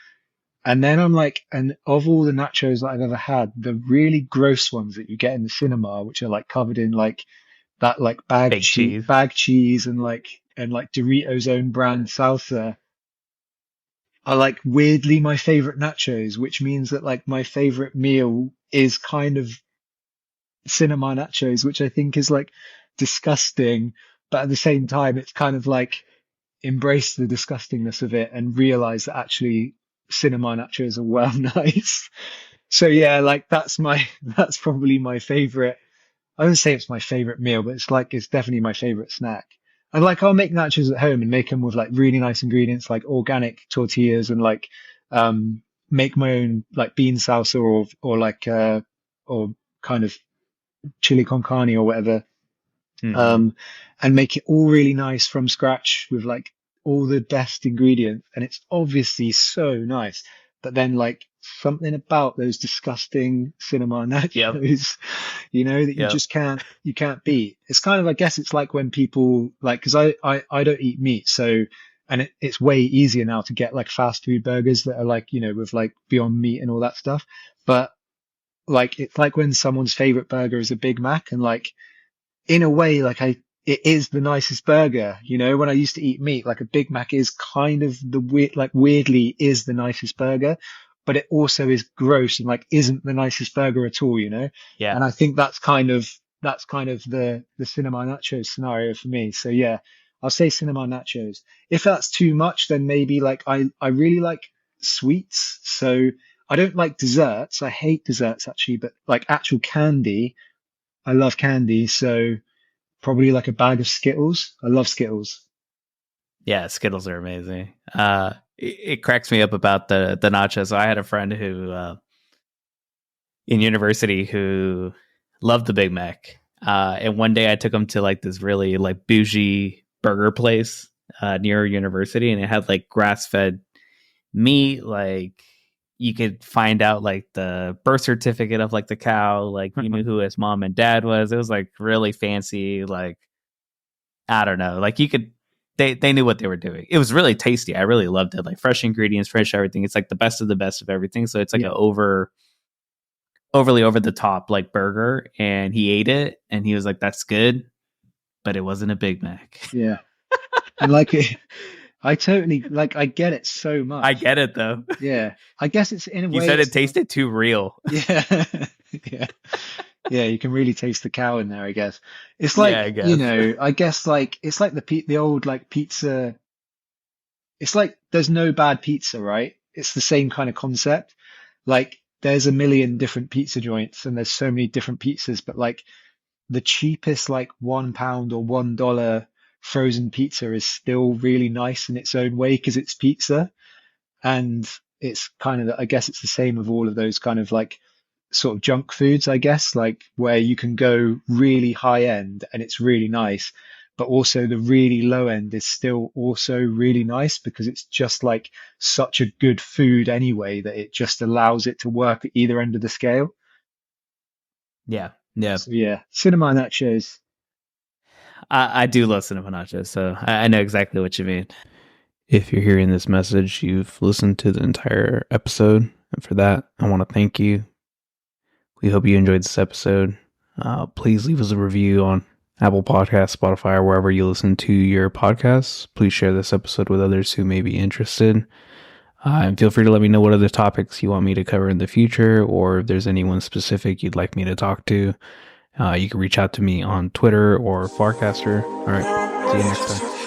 And then I'm like, and of all the nachos that I've ever had, the really gross ones that you get in the cinema, which are like covered in like that like fake cheese. bag cheese and like Doritos own brand salsa are like weirdly my favorite nachos, which means that like my favorite meal is kind of cinema nachos, which I think is like disgusting, but at the same time, it's kind of like embrace the disgustingness of it and realize that actually cinema nachos are well nice. So yeah, like that's probably my favorite. I wouldn't say it's my favorite meal, but it's like it's definitely my favorite snack. And like I'll make nachos at home and make them with like really nice ingredients like organic tortillas and like make my own like bean salsa or like or kind of chili con carne or whatever. Hmm. um, and make it all really nice from scratch with like all the best ingredients. And it's obviously so nice. But then like something about those disgusting cinema Yep. nachos, that you Yep. just you can't beat. It's kind of, I guess it's like when people like, cause I don't eat meat. So, and it's way easier now to get like fast food burgers that are like, with like Beyond Meat and all that stuff. But like, it's like when someone's favorite burger is a Big Mac and like, in a way, like it is the nicest burger. When I used to eat meat, like a Big Mac is kind of the weird, like weirdly is the nicest burger, but it also is gross and like isn't the nicest burger at all. Yeah. And I think that's kind of the cinema nachos scenario for me. So yeah, I'll say cinema nachos. If that's too much, then maybe like I really like sweets. So I don't like desserts. I hate desserts actually, but like actual candy. I love candy, so probably like a bag of Skittles. I love Skittles. Yeah, Skittles are amazing. It cracks me up about the nachos. So I had a friend who in university who loved the Big Mac. And one day I took him to like this really like bougie burger place near university, and it had like grass fed meat. Like you could find out like the birth certificate of like the cow. Like you knew who his mom and dad was. It was like really fancy. Like I don't know. Like you could. They knew what they were doing. It was really tasty. I really loved it. Like fresh ingredients, fresh everything. It's like the best of the best of everything. So it's like Yeah, an overly over the top like burger, and he ate it and he was like, that's good, but it wasn't a Big Mac. yeah. And like I totally like I get it so I much. get it though. Yeah. I guess it's in a You way said it it's like tasted too real. yeah. Yeah. Yeah, you can really taste the cow in there, I guess. It's Yeah, like, I guess. I guess like it's like the old like pizza. It's like there's no bad pizza, right? It's the same kind of concept. Like there's a million different pizza joints and there's so many different pizzas, but like the cheapest like £1 or $1 frozen pizza is still really nice in its own way because it's pizza. And it's kind of, I guess it's the same with all of those kind of like sort of junk foods, I guess, like where you can go really high end and it's really nice, but also the really low end is still also really nice because it's just like such a good food anyway that it just allows it to work at either end of the scale. Yeah. Yeah. So yeah, cinema nachos. I do love cinnamon nachos, so I know exactly what you mean. If you're hearing this message, you've listened to the entire episode. And for that, I want to thank you. We hope you enjoyed this episode. Please leave us a review on Apple Podcasts, Spotify, or wherever you listen to your podcasts. Please share this episode with others who may be interested. And feel free to let me know what other topics you want me to cover in the future, or if there's anyone specific you'd like me to talk to. You can reach out to me on Twitter or Farcaster. All right. See you next time.